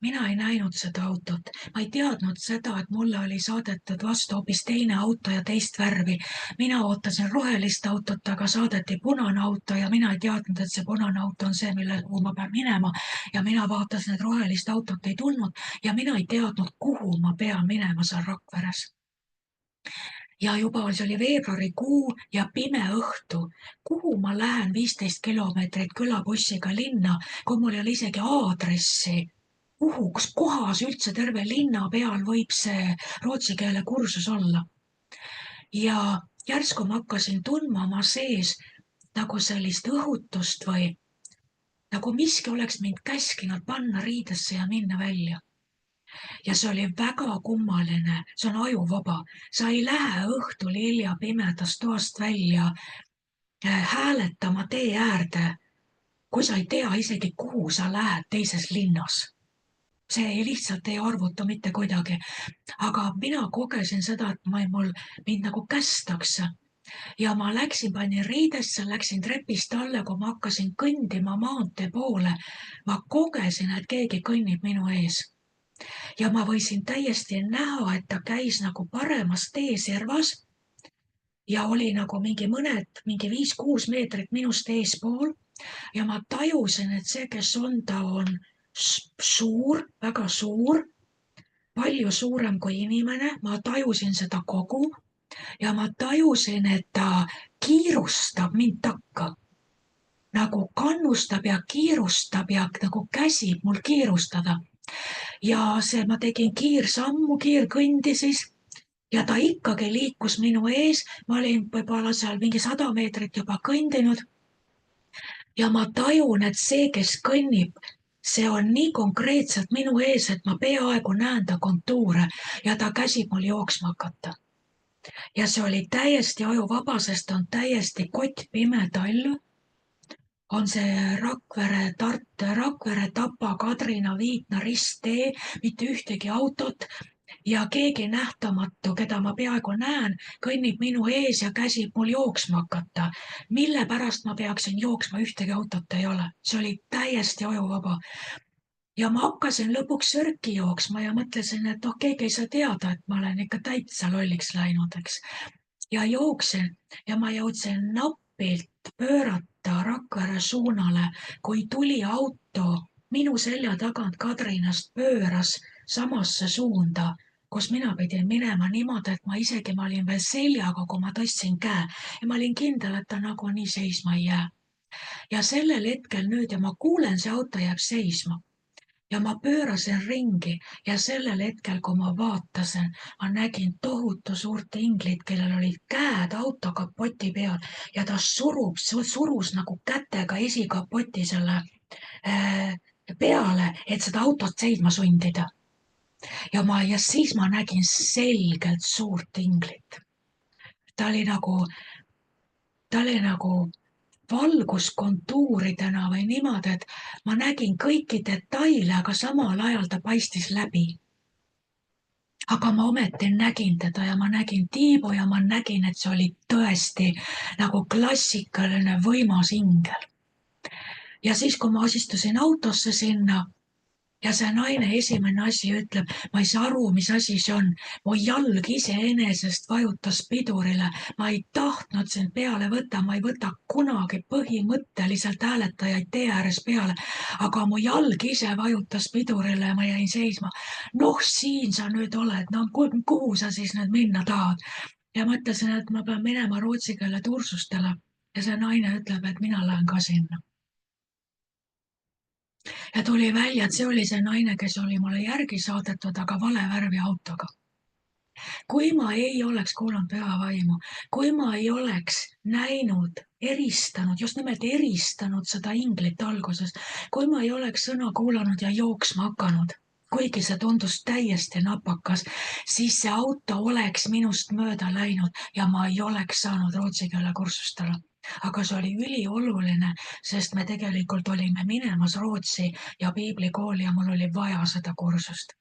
mina ei näinud seda autot, ma ei teadnud seda, et mulle oli saadetud vastu hoopis teine auto ja teist värvi. mina ootasin rohelist autot, aga saadeti punane auto ja mina ei teadnud, et see punane auto on see, kuhu ma pean minema. ja mina vaatasin, et rohelist autot ei tulnud ja mina ei teadnud, kuhu ma pean minema seal Rakveres. ja juba see oli veebruarikuu ja pime õhtu. kuhu ma lähen 15 kilomeetrit külabussiga linna, kui mul ei ole isegi aadressi? kus kohas üldse terve linna peal võib see rootsi keele kursus olla? ja järsku ma hakkasin tundma oma sees nagu sellist õhutust või nagu miski oleks mind käskinud panna riidesse ja minna välja. ja see oli väga kummaline, see on ajuvaba. sa ei lähe õhtul hilja pimedas toast välja hääletama tee äärde, kui sa ei tea isegi, kuhu sa lähed teises linnas. see lihtsalt ei arvuta mitte kuidagi. aga mina kogesin seda, et mind nagu kästakse. ja ma panin riidesse, läksin trepist alla, kui ma hakkasin kõndima maantee poole. ma kogesin, et keegi kõnnib minu ees. ja ma võisin täiesti näha, et ta käis nagu paremas teeservas ja oli nagu mingi 5-6 meetrit minust eespool ja ma tajusin, et see, kes on, ta on suur, väga suur, palju suurem kui inimene, ma tajusin seda kogu ja ma tajusin, et ta kiirustab mind takka. Nagu kannustab ja kiirustab ja nagu käsib mul kiirustada. Ja see, ma tegin kiirsammu, kiirkõndi siis ja ta ikkagi liikus minu ees. Ma olin võib-olla seal mingi 100 meetrit juba kõndinud. Ja ma tajun, et see, kes kõnnib, see on nii konkreetselt minu ees, et ma peaaegu näen ta kontuure ja ta käsib mul jooksma hakata. Ja see oli täiesti ajuvaba, sest on täiesti kottpime talv. On see Rakvere, Tapa, Kadrina, Viitna risttee, mitte ühtegi autot ja keegi nähtamatu, keda ma peaaegu näen, kõnnib minu ees ja käsib mul jooksma hakata. Mille pärast ma peaksin jooksma, ühtegi autot ei ole. See oli täiesti ajuvaba. Ja ma hakkasin lõpuks sörki jooksma ja mõtlesin, et keegi ei saa teada, et ma olen ikka täitsa lolliks läinud, eks. Ja jooksin ja ma jõudsin napilt pöörata Rakvere suunale, kui tuli auto minu selja tagant Kadrinast pööras samasse suunda, kus mina pidin minema niimoodi, et ma olin veel seljaga, kui ma tõstsin käe ja ma olin kindel, et ta nagunii seisma ei jää. Ja sellel hetkel nüüd ja ma kuulen, see auto jääb seisma. Ja ma pöörasin ringi ja sellel hetkel, kui ma vaatasin, ma nägin tohutu suurt inglit, kellel olid käed auto kapoti peal ja ta surus nagu kätega esikapoti selle peale, et seda autot seisma sundida. Ja siis ma nägin selgelt suurt inglit. Ta oli nagu valguskontuuridena või niimoodi, et ma nägin kõiki detaile, aga samal ajal ta paistis läbi. Aga ma ometi nägin teda ja ma nägin tiibu ja ma nägin, et see oli tõesti nagu klassikaline võimas ingel. Ja siis, kui ma istusin autosse sinna ja see naine esimene asi ütleb, ma ei saa aru, mis asi see on. Mu jalg iseenesest vajutas pidurile. Ma ei tahtnud sind peale võtta, ma ei võta kunagi põhimõtteliselt hääletajaid tee ääres peale, aga mu jalg ise vajutas pidurile ja ma jäin seisma. Noh, siin sa nüüd oled, no kuhu sa siis nüüd minna tahad? Ja mõtlesin, et ma pean minema rootsi keele kursustele ja see naine ütleb, et mina lähen ka sinna. Ja tuli välja, et see oli see naine, kes oli mulle järgi saadetud, aga vale värvi autoga. Kui ma ei oleks kuulanud pühavaimu, kui ma ei oleks näinud, eristanud, just nimelt eristanud seda inglit alguses, kui ma ei oleks sõna kuulanud ja jooksma hakanud, kuigi see tundus täiesti napakas, siis see auto oleks minust mööda läinud ja ma ei oleks saanud rootsi keele kursustele. Aga see oli ülioluline, sest me tegelikult olime minemas Rootsi ja piiblikooli ja mul oli vaja seda kursust.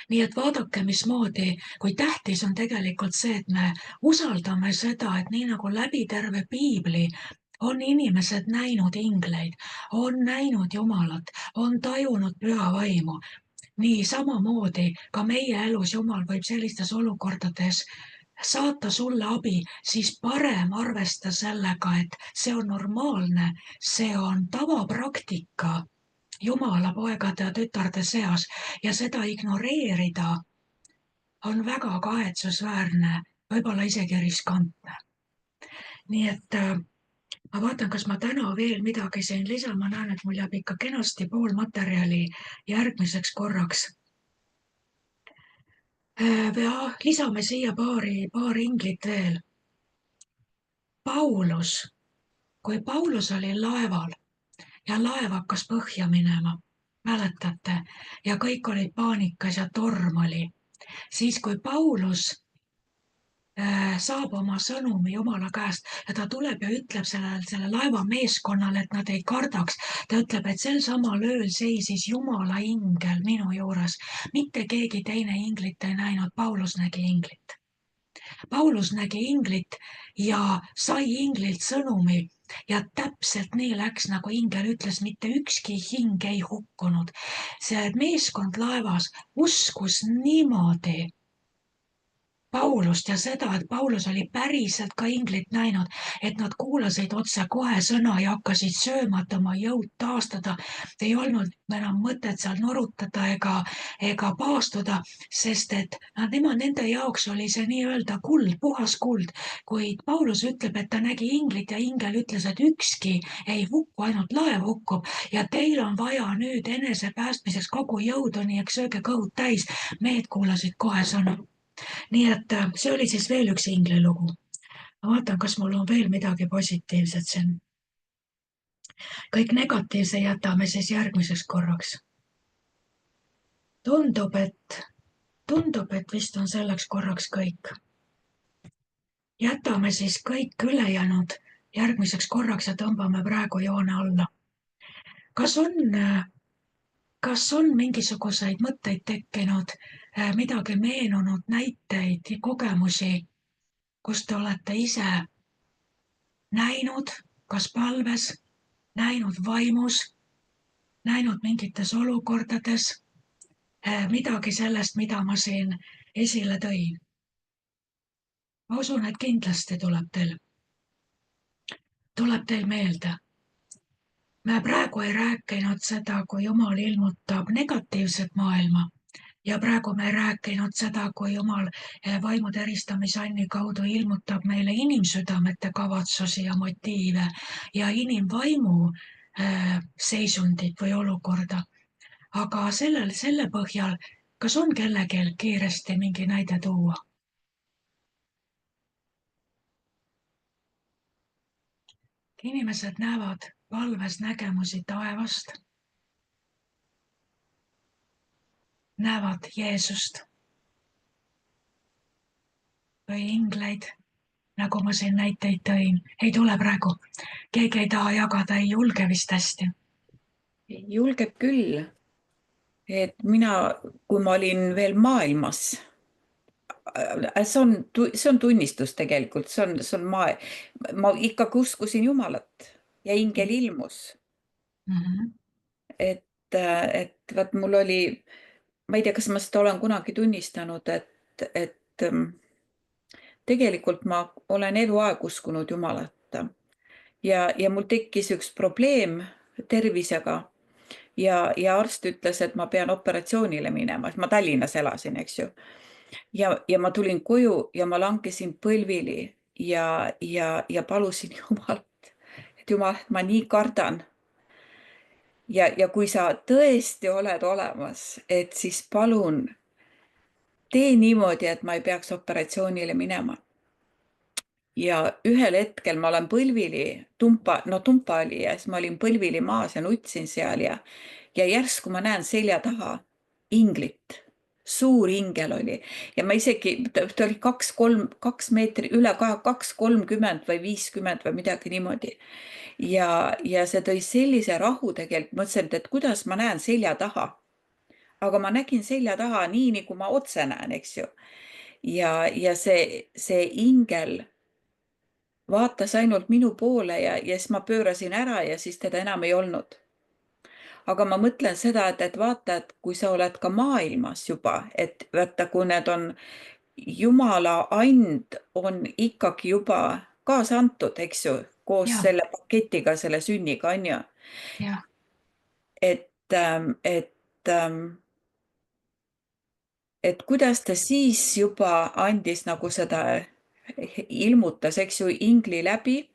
Nii et vaadake, mismoodi, kui tähtis on tegelikult see, et me usaldame seda, et nii nagu läbi terve piibli on inimesed näinud ingleid, on näinud Jumalat, on tajunud püha vaimu. Nii samamoodi ka meie elus Jumal võib sellistes olukordades saata sulle abi, siis parem arvesta sellega, et see on normaalne, see on tavapraktika Jumala poegade ja tütarde seas ja seda ignoreerida on väga kahetsusväärne, võib-olla isegi riskantne. Nii et ma vaatan, kas ma täna veel midagi siin lisan, ma näen, et mul jääb ikka kenasti pool materjali järgmiseks korraks. Ja lisame siia paar inglit veel. Kui Paulus oli laeval ja laev hakkas põhja minema, mäletate, ja kõik olid paanikas ja torm oli, siis kui Paulus saab oma sõnumi Jumala käest ja ta tuleb ja ütleb selle laeva meeskonnale, et nad ei kardaks. Ta ütleb, et sel samal ööl seisis Jumala ingel minu juures. Mitte keegi teine inglit ei näinud, Paulus nägi inglit. Paulus nägi inglit ja sai inglilt sõnumi ja täpselt nii läks, nagu ingel ütles, mitte ükski hing ei hukkunud. See meeskond laevas uskus niimoodi, Paulust ja seda, et Paulus oli päriselt ka inglit näinud, et nad kuulasid otse kohe sõna ja hakkasid sööma, et oma jõud taastada. ei olnud enam mõtet seal norutada ega paastuda, sest et nende jaoks oli see nii-öelda kuld, puhas kuld. Kuid Paulus ütleb, et ta nägi inglit ja ingel ütles, et ükski ei hukku, ainult laev hukkub ja teil on vaja nüüd enesepäästmiseks kogu jõudu, nii et sööge kõhud täis. Mehed kuulasid kohe sõna. Nii et see oli siis veel üks inglilugu. Ma vaatan, kas mul on veel midagi positiivset siin. Kõik negatiivse jätame siis järgmiseks korraks. Tundub, et vist on selleks korraks kõik. Jätame siis kõik ülejäänud järgmiseks korraks ja tõmbame praegu joone alla. Kas on mingisuguseid mõtteid tekkinud, midagi meenunud, näiteid, kogemusi, kus te olete ise näinud, kas palves, näinud vaimus, näinud mingites olukordades, midagi sellest, mida ma siin esile tõin? Ma usun, et kindlasti tuleb teil meelde. Me praegu ei rääkinud seda, kui Jumal ilmutab negatiivset maailma ja praegu me ei rääkinud seda, kui Jumal vaimude eristamisanni kaudu ilmutab meile inimsüdamete kavatsusi ja motiive ja inimvaimu seisundit või olukorda. Aga selle põhjal, kas on kellelgi kiiresti mingi näide tuua? Inimesed näevad palves nägemusi taevast, näevad Jeesust või ingleid, nagu ma siin näiteid tõin. Ei tule praegu. Keegi ei taha jagada, ei julge vist hästi. Julgeb küll. Et kui ma olin veel maailmas, see on tunnistus tegelikult, see on ma ikkagi uskusin Jumalat ja ingel ilmus. Mm-hmm. Et vaat mul oli, ma ei tea, kas ma seda olen kunagi tunnistanud, et tegelikult ma olen eluaeg uskunud Jumalat ja mul tekkis üks probleem tervisega ja arst ütles, et ma pean operatsioonile minema, et ma Tallinnas elasin, eks ju. Ja ma tulin koju ja ma langesin põlvili ja palusin Jumalat, et Jumal, ma nii kardan. Ja kui sa tõesti oled olemas, et siis palun tee niimoodi, et ma ei peaks operatsioonile minema. Ja ühel hetkel ma olen põlvili, tumpa oli ja siis ma olin põlvili maas ja nutsin seal ja järsku ma näen selja taha inglit. Suur ingel oli ja ma isegi, ta oli 2 meetrit üle 2,30 või 50 või midagi niimoodi. Ja see tõi sellise rahu tegelikult, mõtlesin, et kuidas ma näen selja taha. Aga ma nägin selja taha nii, nagu ma otse näen, eks ju. Ja see ingel vaatas ainult minu poole ja siis ma pöörasin ära ja siis teda enam ei olnud. Aga ma mõtlen seda, et vaata, et kui sa oled ka maailmas juba, et vaata, kui need on Jumala and on ikkagi juba kaasa antud, eks ju, koos Ja, selle paketiga, selle sünniga, on ju. ja. Et kuidas ta siis juba andis nagu seda, ilmutas, eks ju, ingli läbi.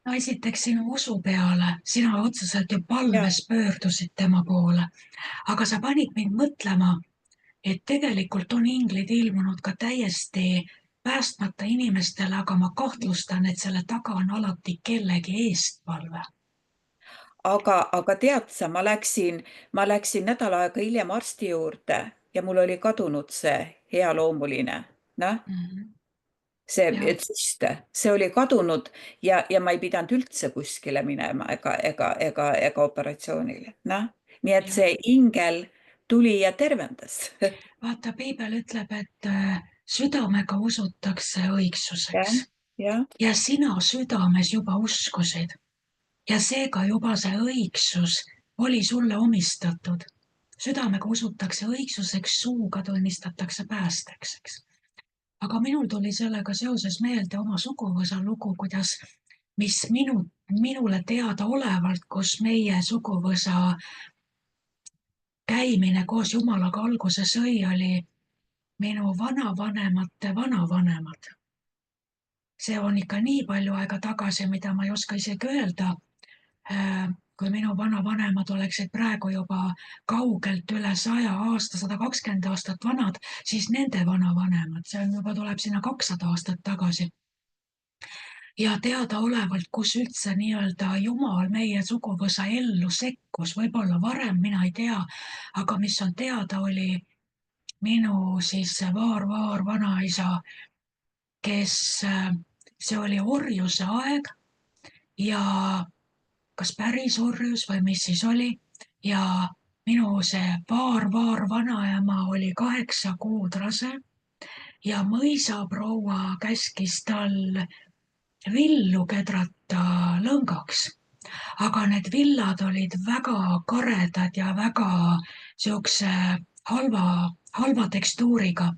No esiteks sinu usu peale, sina otseselt ju Ja, palves pöördusid tema poole, aga sa panid mind mõtlema, et tegelikult on inglid ilmunud ka täiesti päästmata inimestele, aga ma kahtlustan, et selle taga on alati kellegi eestpalve. aga tead sa, ma läksin nädal aega hiljem arsti juurde ja mul oli kadunud see healoomuline, noh, Mm-hmm. see Ja, süst, see oli kadunud ja ma ei pidanud üldse kuskile minema ega operatsioonile, noh. Nii et ja. see ingel tuli ja tervendas. Vaata, piibel ütleb, et südamega usutakse õigsuseks jah, jah. ja sina südames juba uskusid ja seega juba see õigsus oli sulle omistatud. Südamega usutakse õigsuseks, suuga tunnistatakse päästeks, eks. aga minul tuli sellega seoses meelde oma suguvõsa lugu, mis minule teada olevalt, kus meie suguvõsa käimine koos Jumalaga alguse sõi, oli minu vanavanemate vanavanemad. See on ikka nii palju aega tagasi, mida ma ei oska isegi öelda. Kui minu vanavanemad oleksid praegu juba kaugelt üle 100 aasta, 120 aastat vanad, siis nende vanavanemad, see on juba, tuleb sinna 200 aastat tagasi. Ja teadaolevalt, kus üldse nii-öelda Jumal meie suguvõsa ellu sekkus, võib-olla varem, mina ei tea, aga mis on teada, oli minu siis vaar vanaisa, kes, see oli orjuse aeg ja kas päris orjus või mis siis oli, ja minu see vaar vanaema oli 8 kuud rase ja mõisaproua käskis tal villu kedrata lõngaks. Aga need villad olid väga karedad ja väga siukse halva tekstuuriga.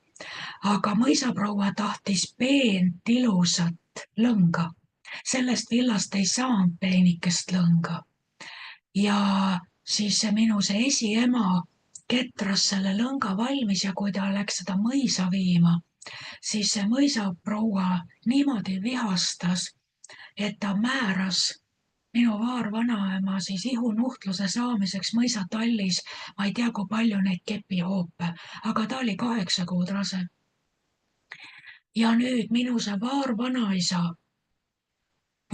Aga mõisaproua tahtis peent ilusat lõnga. Sellest villast ei saanud peenikest lõnga. Ja siis minu see esiema ketras selle lõnga valmis ja kui ta läks seda mõisa viima, siis see mõisaproua niimoodi vihastas, et ta määras minu vaarvanaema siis ihunuhtluse saamiseks mõisatallis, ma ei tea, kui palju neid kepihoope, aga ta oli 8 kuud rase. Ja nüüd minu see vaarvanaisa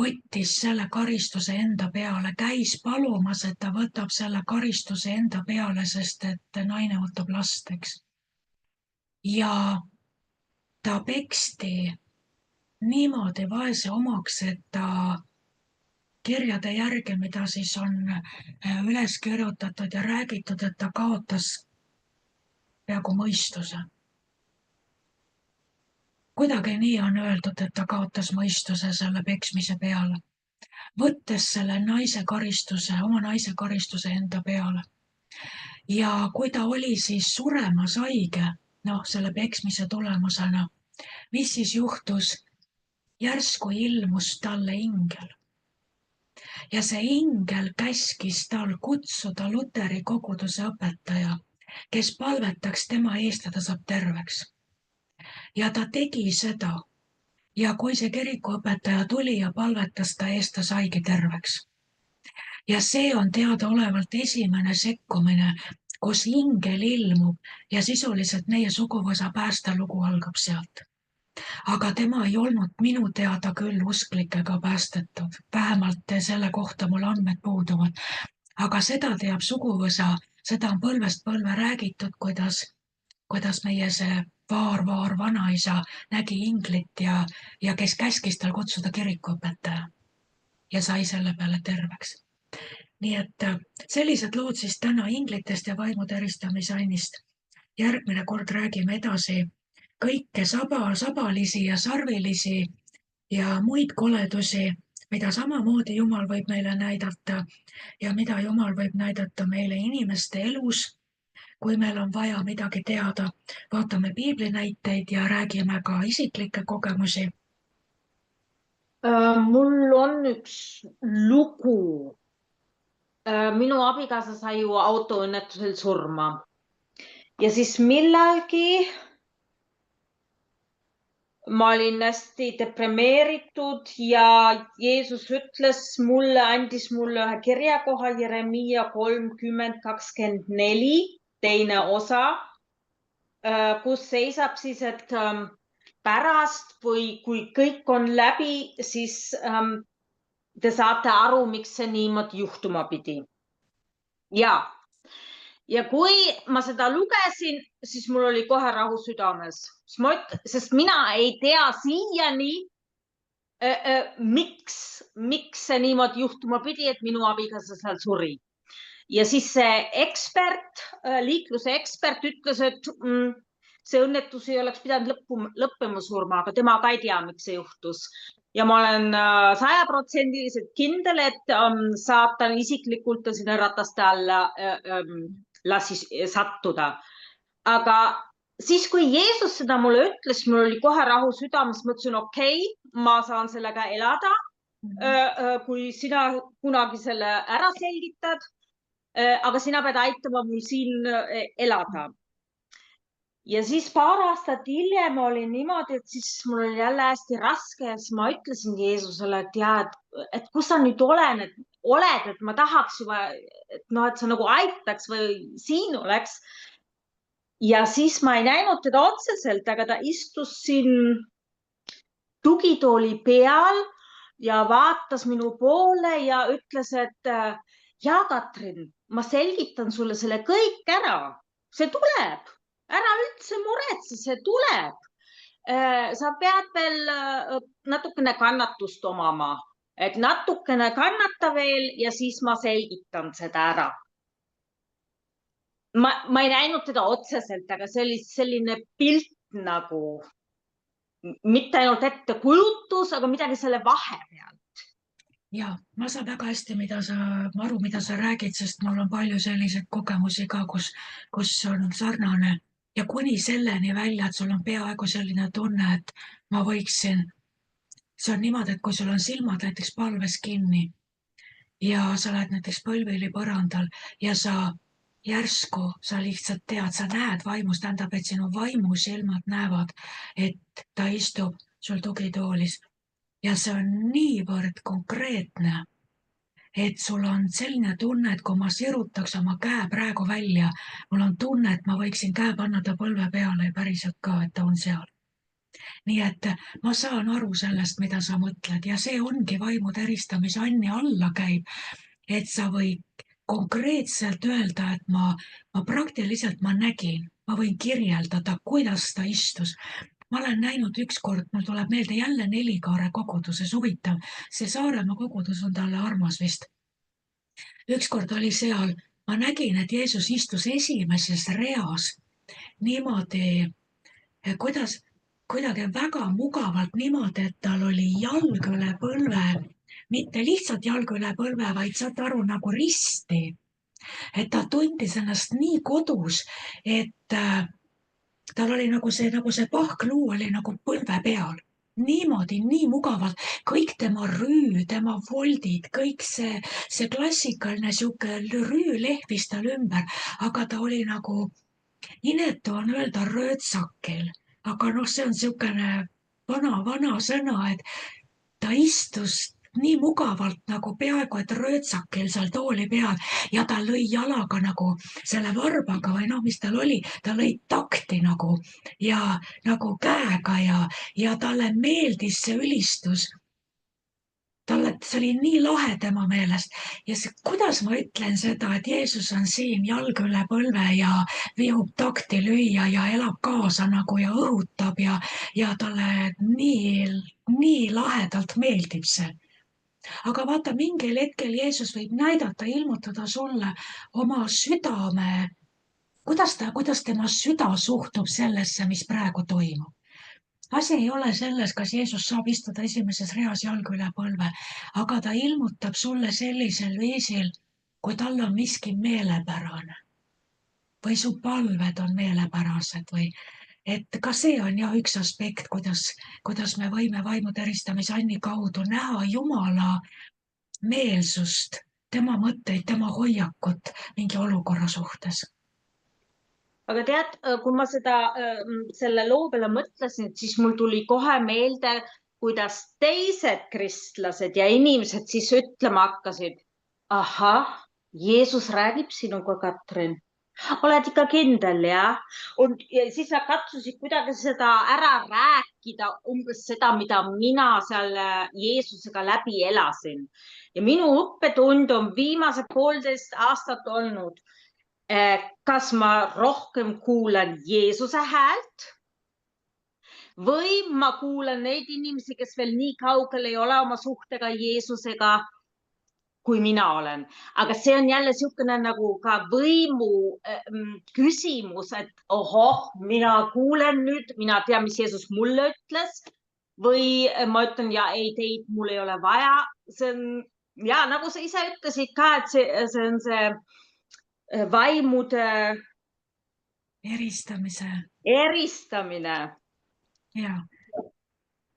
võttis selle karistuse enda peale, käis palumas, et ta võtab selle karistuse enda peale, sest et naine võtab last, eks. Ja ta peksti niimoodi vaese omaks, et ta kirjade järgi, mida siis on üles kirjutatud ja räägitud, et ta kaotas peaaegu mõistuse. Kuidagi nii on öeldud, et ta kaotas mõistuse selle peksmise peale, võttes selle naise karistuse, oma naise karistuse enda peale. Ja kui ta oli siis suremas haige, selle peksmise tulemusena, mis siis juhtus? Järsku ilmus talle ingel. Ja see ingel käskis tal kutsuda luteri koguduse õpetaja, kes palvetaks tema eest ja ta saab terveks. Ja ta tegi seda. Ja kui see kirikuõpetaja tuli ja palvetas ta eest, ta saigi terveks. Ja see on teadaolevalt esimene sekkumine, kus ingel ilmub ja sisuliselt meie suguvõsa päästelugu algab sealt. Aga tema ei olnud minu teada küll usklikega päästetud, vähemalt selle kohta mul andmed puuduvad. Aga seda teab suguvõsa, seda on põlvest põlve räägitud, kuidas meie see vaar vanaisa nägi inglit ja kes käskis tal kutsuda kirikuõpetaja ja sai selle peale terveks. Nii et sellised lood siis täna inglitest ja vaimude eristamise annist. Järgmine kord räägime edasi kõike sabalisi ja sarvilisi ja muid koledusi, mida samamoodi Jumal võib meile näidata ja mida Jumal võib näidata meile inimeste elus. Kui meil on vaja midagi teada, vaatame piibli näiteid ja räägime ka isiklikke kogemusi. Mul on üks lugu. Minu abikaasa sai ju autoõnnetusel surma. Ja siis millalgi ma olin hästi depremeeritud ja Jeesus andis mulle ühe kirjakoha Jeremiia 30:24, teine osa, kus seisab siis, et pärast või kui kõik on läbi, siis te saate aru, miks see niimoodi juhtuma pidi. Ja kui ma seda lugesin, siis mul oli kohe rahu südames, sest mina ei tea siiani, miks see niimoodi juhtuma pidi, et minu abikaasa seal suri. Ja siis see liikluse ekspert ütles, et see õnnetus ei oleks pidanud lõppema surma, aga tema ka ei tea, miks see juhtus. Ja ma olen 100% kindel, et saatan isiklikult sinna rataste alla lasi sattuda. Aga siis, kui Jeesus seda mulle ütles, mul oli kohe rahu südames, mõtlesin, okei, ma saan sellega elada, kui sina kunagi selle ära selgitad, aga sina pead aitama mul siin elada. Ja siis paar aastat hiljem oli niimoodi, et siis mul oli jälle hästi raske ja siis ma ütlesin Jeesusele, et kus sa nüüd oled, et ma tahaks juba, et sa nagu aitaks või siin oleks. Ja siis ma ei näinud teda otseselt, aga ta istus siin tugitooli peal ja vaatas minu poole ja ütles, et ja Katrin, ma selgitan sulle selle kõik ära. See tuleb. Ära üldse muretse, see tuleb. Sa pead veel natukene kannatust omama, et natukene kannata veel ja siis ma selgitan seda ära. Ma ei näinud teda otseselt, aga see oli selline pilt nagu, mitte ainult ettekulutus, aga midagi selle vahepeal. Ja ma saan väga hästi, aru, mida sa räägid, sest mul on palju selliseid kogemusi ka, kus on sarnane. Ja kuni selleni välja, et sul on peaaegu selline tunne, et ma võiksin, see on niimoodi, et kui sul on silmad näiteks palves kinni ja sa oled näiteks põlvili põrandal ja järsku sa lihtsalt tead, sa näed vaimus, tähendab, et sinu vaimusilmad näevad, et ta istub sul tugitoolis ja see on niivõrd konkreetne, et sul on selline tunne, et kui ma sirutaks oma käe praegu välja, mul on tunne, et ma võiksin käe panna ta põlve peale ja päriselt ka, et ta on seal. Nii et ma saan aru sellest, mida sa mõtled ja see ongi vaimu teristamise Anni alla käib, et sa võid konkreetselt öelda, et ma praktiliselt nägin, ma võin kirjeldada, kuidas ta istus. Ma olen näinud ükskord, mul tuleb meelde jälle Nelikaare koguduses, huvitav, see Saaremaa kogudus on talle armas vist. Ükskord oli seal, ma nägin, et Jeesus istus esimeses reas niimoodi, kuidagi väga mugavalt niimoodi, et tal oli jalg üle põlve, mitte lihtsalt jalg üle põlve, vaid saad aru, nagu risti. Et ta tundis ennast nii kodus, et tal oli nagu see pahkluu oli nagu põlve peal. Niimoodi, nii mugavalt, kõik tema rüü, tema voldid, kõik see klassikaline sihuke rüü lehvis tal ümber, aga ta oli nagu, inetu on öelda röötsakil, aga see on siukene vana sõna, et ta istus nii mugavalt nagu peaaegu, et röötsakil seal tooli peal ja ta lõi jalaga nagu selle varbaga või mis tal oli, ta lõi takti nagu ja nagu käega ja talle meeldis see ülistus. See oli nii lahe tema meelest ja kuidas ma ütlen seda, et Jeesus on siin jalg üle põlve ja vihub takti lüüa ja elab kaasa nagu ja õhutab ja talle nii lahedalt meeldib see. Aga vaata, mingil hetkel Jeesus võib näidata, ilmutada sulle oma südame, kuidas tema süda suhtub sellesse, mis praegu toimub. Asi ei ole selles, kas Jeesus saab istuda esimeses reas jalg üle põlve, aga ta ilmutab sulle sellisel viisil, kui tal on miski meelepärane või su palved on meelepärased või et ka see on üks aspekt, kuidas me võime vaimu teristamise Anni kaudu näha Jumala meelsust, tema mõtteid, tema hoiakut mingi olukorra suhtes. Aga tead, kui ma selle loo peale mõtlesin, siis mul tuli kohe meelde, kuidas teised kristlased ja inimesed siis ütlema hakkasid, ahah, Jeesus räägib sinuga, Katrin. Oled ikka kindel, ja siis nad katsusid kuidagi seda ära rääkida, umbes seda, mida mina seal Jeesusega läbi elasin. Ja minu õppetund on viimase 1,5 aastat olnud, kas ma rohkem kuulan Jeesuse häält või ma kuulan neid inimesi, kes veel nii kaugel ei ole oma suhtega Jeesusega, kui mina olen. Aga see on jälle niisugune nagu ka võimu küsimus, et mina kuulen nüüd, mina tean, mis Jeesus mulle ütles või ma ütlen, ja ei, teid mul ei ole vaja. See on, ja nagu sa ise ütlesid ka, et see on see vaimude eristamise. Eristamine. Ja,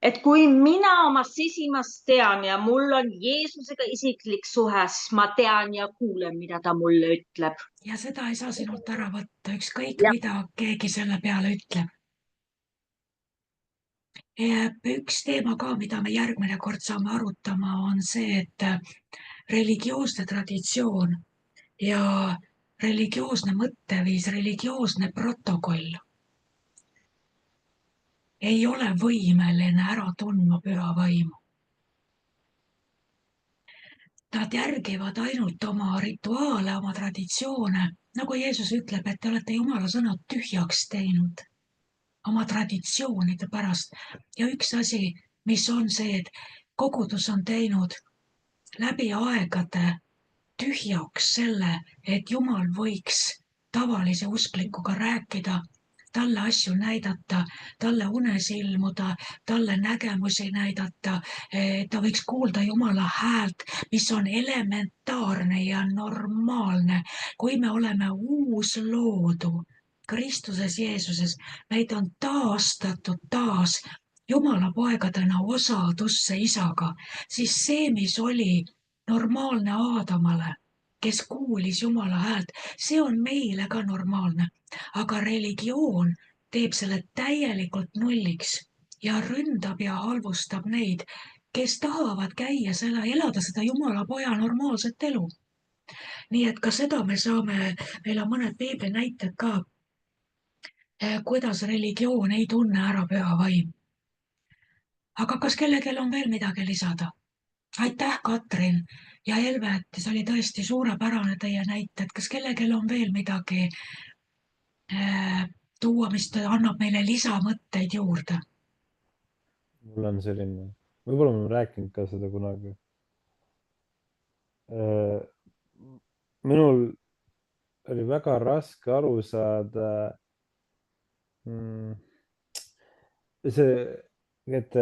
Et kui mina oma sisimas tean ja mul on Jeesusega isiklik suhe, siis ma tean ja kuulen, mida ta mulle ütleb. ja seda ei saa sinult ära võtta, ükskõik Ja. mida keegi selle peale ütleb. Üks teema ka, mida me järgmine kord saame arutama, on see, et religioosne traditsioon ja religioosne mõtteviis, religioosne protokoll ei ole võimeline ära tundma püha vaimu. Nad järgivad ainult oma rituaale, oma traditsioone, nagu Jeesus ütleb, et te olete Jumala sõna tühjaks teinud oma traditsioonide pärast. Ja üks asi, mis on see, et kogudus on teinud läbi aegade tühjaks selle, et Jumal võiks tavalise usklikuga rääkida, talle asju näidata, talle unes ilmuda, talle nägemusi näidata, ta võiks kuulda Jumala häält, mis on elementaarne ja normaalne. Kui me oleme uus loodu Kristuses Jeesuses, meid on taastatud taas Jumala poegadena osadusse isaga, siis see, mis oli normaalne Aadamale, kes kuulis Jumala häält, see on meile ka normaalne. Aga religioon teeb selle täielikult nulliks ja ründab ja halvustab neid, kes tahavad käia elada seda Jumala poja normaalset elu. Nii et ka seda me saame, meil on mõned piibli näited ka, kuidas religioon ei tunne ära püha vaim. Aga kas kellelgi on veel midagi lisada? Aitäh, Katrin ja Elve, see oli tõesti suurepärane teie näited. Kas kellelgi on veel midagi tuua, mis annab meile lisamõtteid juurde? Mul on selline, võib-olla ma olen rääkinud ka seda kunagi. Minul oli väga raske aru saada see, et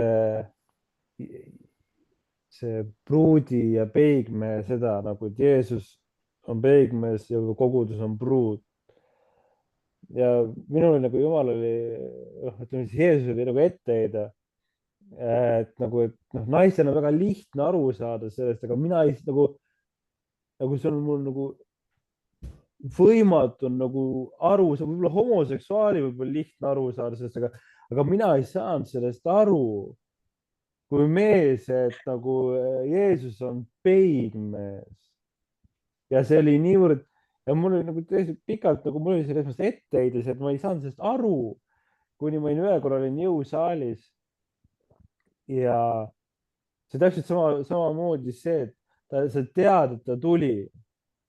see pruudi ja peigmehe seda nagu, et Jeesus on peigmees ja kogudus on pruud. Ja minul nagu Jumal oli, ütleme siis Jeesus oli nagu etteheide, et nagu, et naistel on väga lihtne aru saada sellest, aga mina ei nagu see on mul nagu võimatu on nagu aru, see võib-olla homoseksuaali võib-olla lihtne aru saada sellest, aga mina ei saanud sellest aru kui mees, et nagu Jeesus on peigmees. Ja see oli niivõrd, ja mul oli nagu tõesti pikalt, nagu mul oli selles mõttes etteheides, et ma ei saanud sellest aru, kuni ma ühe korra olin jõusaalis. Ja see täpselt samamoodi see, et sa tead, et ta tuli.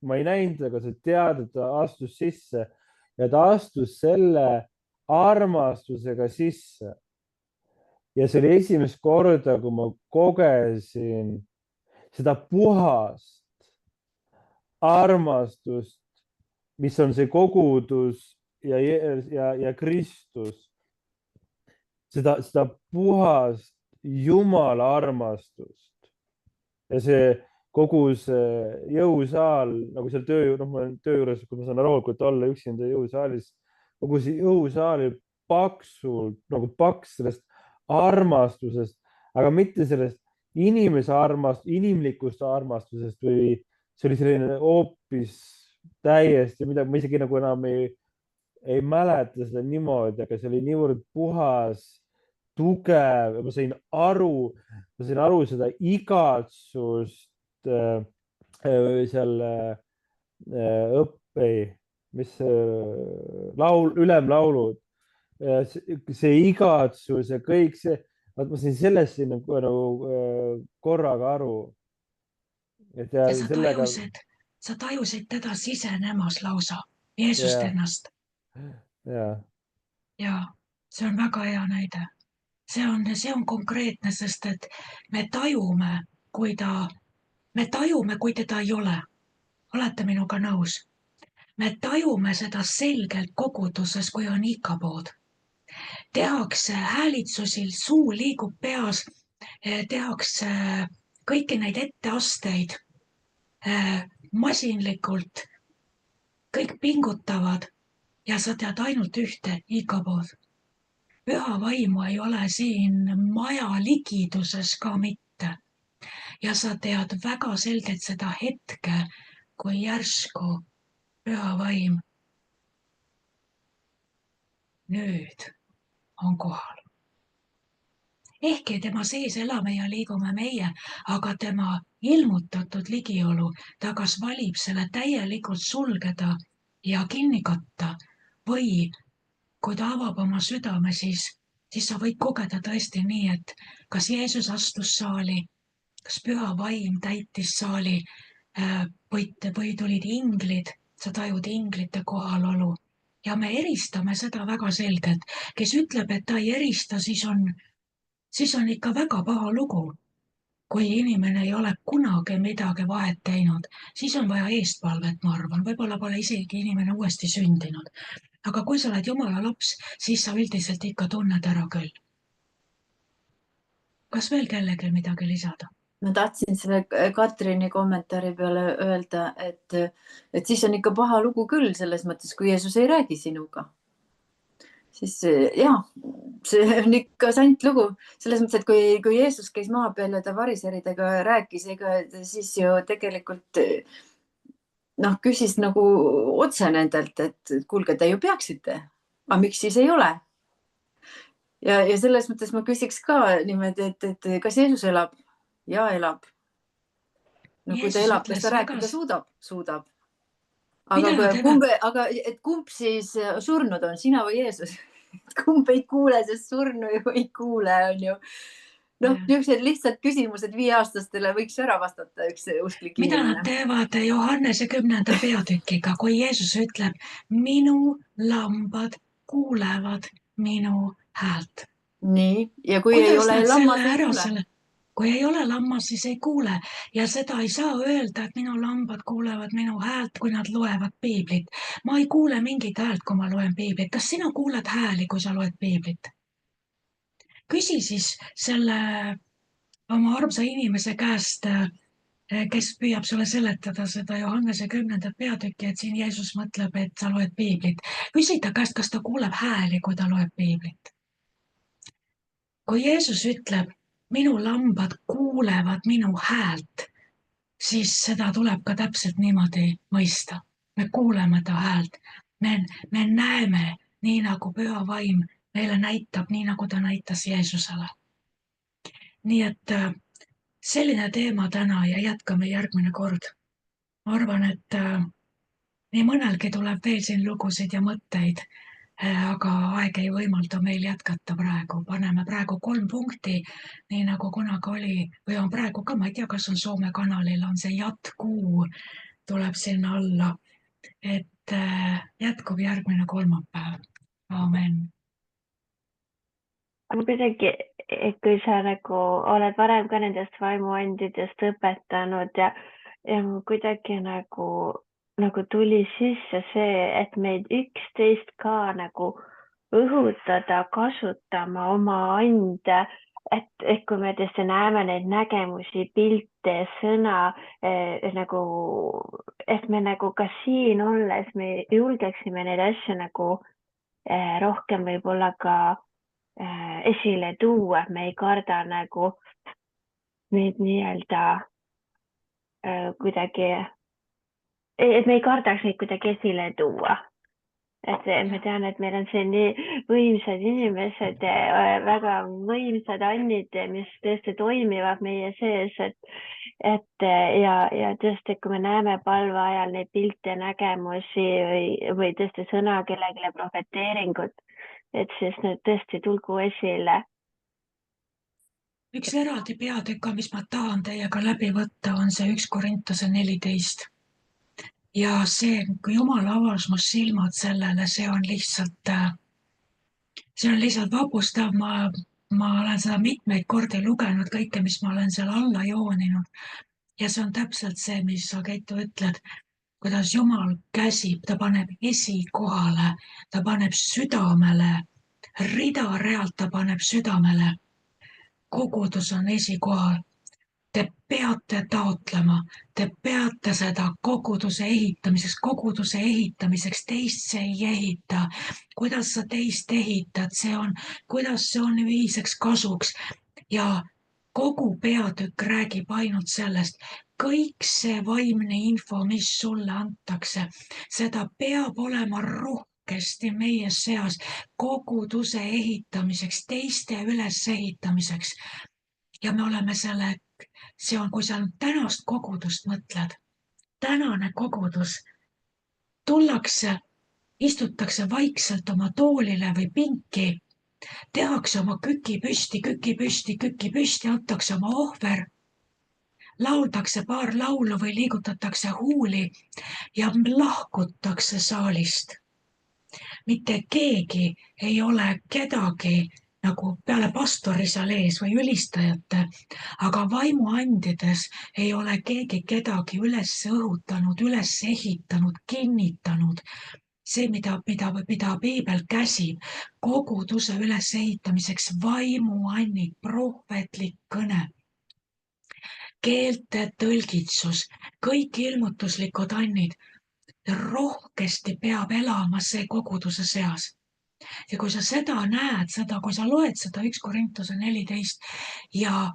Ma ei näinud, aga sa tead, et ta astus sisse ja ta astus selle armastusega sisse. Ja see oli esimest korda, kui ma kogesin seda puhast armastust, mis on see kogudus ja Kristus. Seda puhast Jumala armastust. Ja see kogu see jõusaal, nagu seal töö juures, kui ma saan rahulikult olla üksinda jõusaalis, kogu see jõusaal oli paksult, nagu paks sellest armastusest, aga mitte sellest inimlikust armastusest või see oli selline hoopis täiesti, mida ma isegi nagu enam ei mäleta seda niimoodi, aga see oli niivõrd puhas, tugev, ma sain aru seda igatsust seal ülemlaulud, see igatsus ja kõik see, ma sain sellest nagu korraga aru. Ja sa tajusid teda sisenemas lausa, Jeesust ennast. Ja see on väga hea näide. See on konkreetne, sest et me tajume, kui teda ei ole. Olete minuga nõus? Me tajume seda selgelt koguduses, kui on ikapood. Tehakse häälitsusil, suu liigub peas, tehakse kõiki neid etteasteid masinlikult, kõik pingutavad, ja sa tead ainult ühte, Ikabod. Püha vaimu ei ole siin maja ligiduses ka mitte. Ja sa tead väga selgelt seda hetke, kui järsku püha vaim nüüd on kohal. Ehkki tema sees elame ja liigume meie, aga tema ilmutatud ligiolu, ta kas valib selle täielikult sulgeda ja kinni katta või kui ta avab oma südame, siis sa võid kogeda tõesti nii, et kas Jeesus astus saali, kas püha vaim täitis saali või tulid inglid, sa tajud inglite kohalolu. Ja me eristame seda väga selgelt. Kes ütleb, et ta ei erista, siis on ikka väga paha lugu. Kui inimene ei ole kunagi midagi vahet teinud, siis on vaja eestpalvet, ma arvan. Võib-olla pole isegi inimene uuesti sündinud. Aga kui sa oled Jumala laps, siis sa üldiselt ikka tunned ära küll. Kas veel kellelgi midagi lisada? Ma tahtsin selle Katrini kommentaari peale öelda, et siis on ikka paha lugu küll selles mõttes, kui Jeesus ei räägi sinuga. Siis jah, see on ikka sant lugu. Selles mõttes, et kui Jeesus käis maa peal ja ta variseridega rääkis, siis ju tegelikult küsis nagu otse nendelt, et kuulge, te ju peaksite. Aga miks siis ei ole? Ja selles mõttes ma küsiks ka niimoodi, et kas Jeesus elab? Ja elab. No kui ta elab, kas ta rääkida suudab. Aga kumb siis surnud on, sina või Jeesus? Kumb ei kuule, sest surnu ju ei kuule, on ju. Niisugused lihtsad küsimused 5-aastastele võiks ära vastata üks usklik mida inimene. nad teevad Johannese 10. peatükiga, kui Jeesus ütleb, minu lambad kuulevad minu häält. Nii, ja kui ei ole lammas, ei kuule. Kui ei ole lammas, siis ei kuule ja seda ei saa öelda, et minu lambad kuulevad minu häält, kui nad loevad piiblit. Ma ei kuule mingit häält, kui ma loen piiblit. Kas sina kuuled hääli, kui sa loed piiblit? Küsi siis selle oma armsa inimese käest, kes püüab sulle seletada seda Johannese 10. peatükki, et siin Jeesus mõtleb, et sa loed piiblit. Küsi ta käest, kas ta kuuleb hääli, kui ta loeb piiblit. Kui Jeesus ütleb, minu lambad kuulevad minu häält, siis seda tuleb ka täpselt niimoodi mõista. Me kuuleme ta häält. Me näeme nii, nagu püha vaim meile näitab, nii nagu ta näitas Jeesusele. Nii et selline teema täna ja jätkame järgmine kord. Ma arvan, et nii mõnelgi tuleb veel siin lugusid ja mõtteid, aga aeg ei võimalda meil jätkata praegu. Paneme praegu 3 punkti, nii nagu kunagi oli, või on praegu ka, ma ei tea, kas on Soome kanalil, on see jätkuu, tuleb sinna alla, et jätkub järgmine kolmapäev. Aamen. Aga kuidagi, kui sa nagu oled varem ka nendest vaimuandidest õpetanud ja kuidagi nagu tuli sisse see, et meid üksteist ka nagu õhutada, kasutama oma ande, et kui me tõesti näeme neid nägemusi, pilte, sõna, nagu, et me nagu ka siin olles me julgeksime neid asju nagu rohkem võib-olla ka esile tuua, et me ei karda nagu neid nii-öelda kuidagi, et me ei kardaks neid kuidagi esile tuua. Et me tean, et meil on siin nii võimsad inimesed, väga võimsad annid, mis tõesti toimivad meie sees, et ja tõesti, kui me näeme palve ajal neid pilte, nägemusi või tõesti sõna kellelegi profeteeringut, et siis nüüd tõesti tulgu esile. Üks eraldi peatükk, mis ma tahan teiega läbi võtta, on see 1 Korintuse 14. Ja see, kui Jumal avas mu silmad sellele, see on lihtsalt vapustav. Ma olen seda mitmeid kordi lugenud, kõike, mis ma olen seal alla jooninud. Ja see on täpselt see, mis sa, Keitu, ütled, kuidas Jumal käsib, ta paneb esikohale, ta paneb südamele, rida-realt ta paneb südamele. Kogudus on esikohal. Te peate taotlema, te peate seda koguduse ehitamiseks teist see ei ehita. Kuidas sa teist ehitad, kuidas see on viiseks kasuks ja kogu peatükk räägib ainult sellest, kõik see vaimne info, mis sulle antakse, seda peab olema rohkesti meie seas koguduse ehitamiseks, teiste ülesehitamiseks. Ja me oleme kui sa tänast kogudust mõtled, tänane kogudus, tullakse, istutakse vaikselt oma toolile või pinki, tehakse oma küki püsti, antakse oma ohver, lauldakse paar laulu või liigutatakse huuli ja lahkutakse saalist. Mitte keegi ei ole kedagi nagu peale pastori seal ees või ülistajate, aga vaimuandides ei ole keegi kedagi üles õhutanud, üles ehitanud, kinnitanud. See, mida piibel käsib koguduse ülesehitamiseks, vaimuannid, prohvetlik kõne, keelte tõlgitsus, kõik ilmutuslikud annid, rohkesti peab elama see koguduse seas. Ja kui sa seda näed, kui sa loed seda 1 Korintuse 14 ja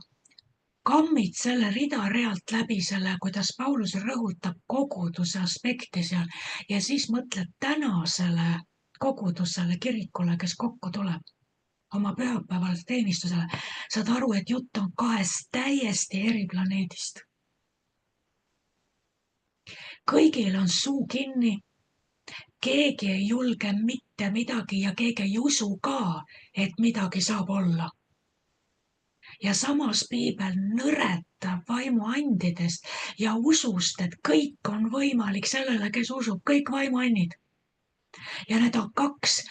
kammid selle rida-realt läbi selle, kuidas Paulus rõhutab koguduse aspekti seal ja siis mõtled tänasele kogudusele, kirikule, kes kokku tuleb oma pühapäevale teenistusele, saad aru, et jutt on 2 täiesti eri planeedist. Kõigil on suu kinni, keegi ei julge mitte midagi ja keegi ei usu ka, et midagi saab olla. Ja samas piibel nõretab vaimuandidest ja usust, et kõik on võimalik sellele, kes usub, kõik vaimuannid. Ja need on 2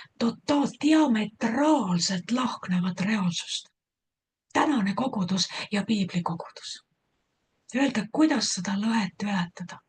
diametraalselt lahknevat reaalsust. Tänane kogudus ja piiblikogudus. Öelge, kuidas seda lõhet ületada.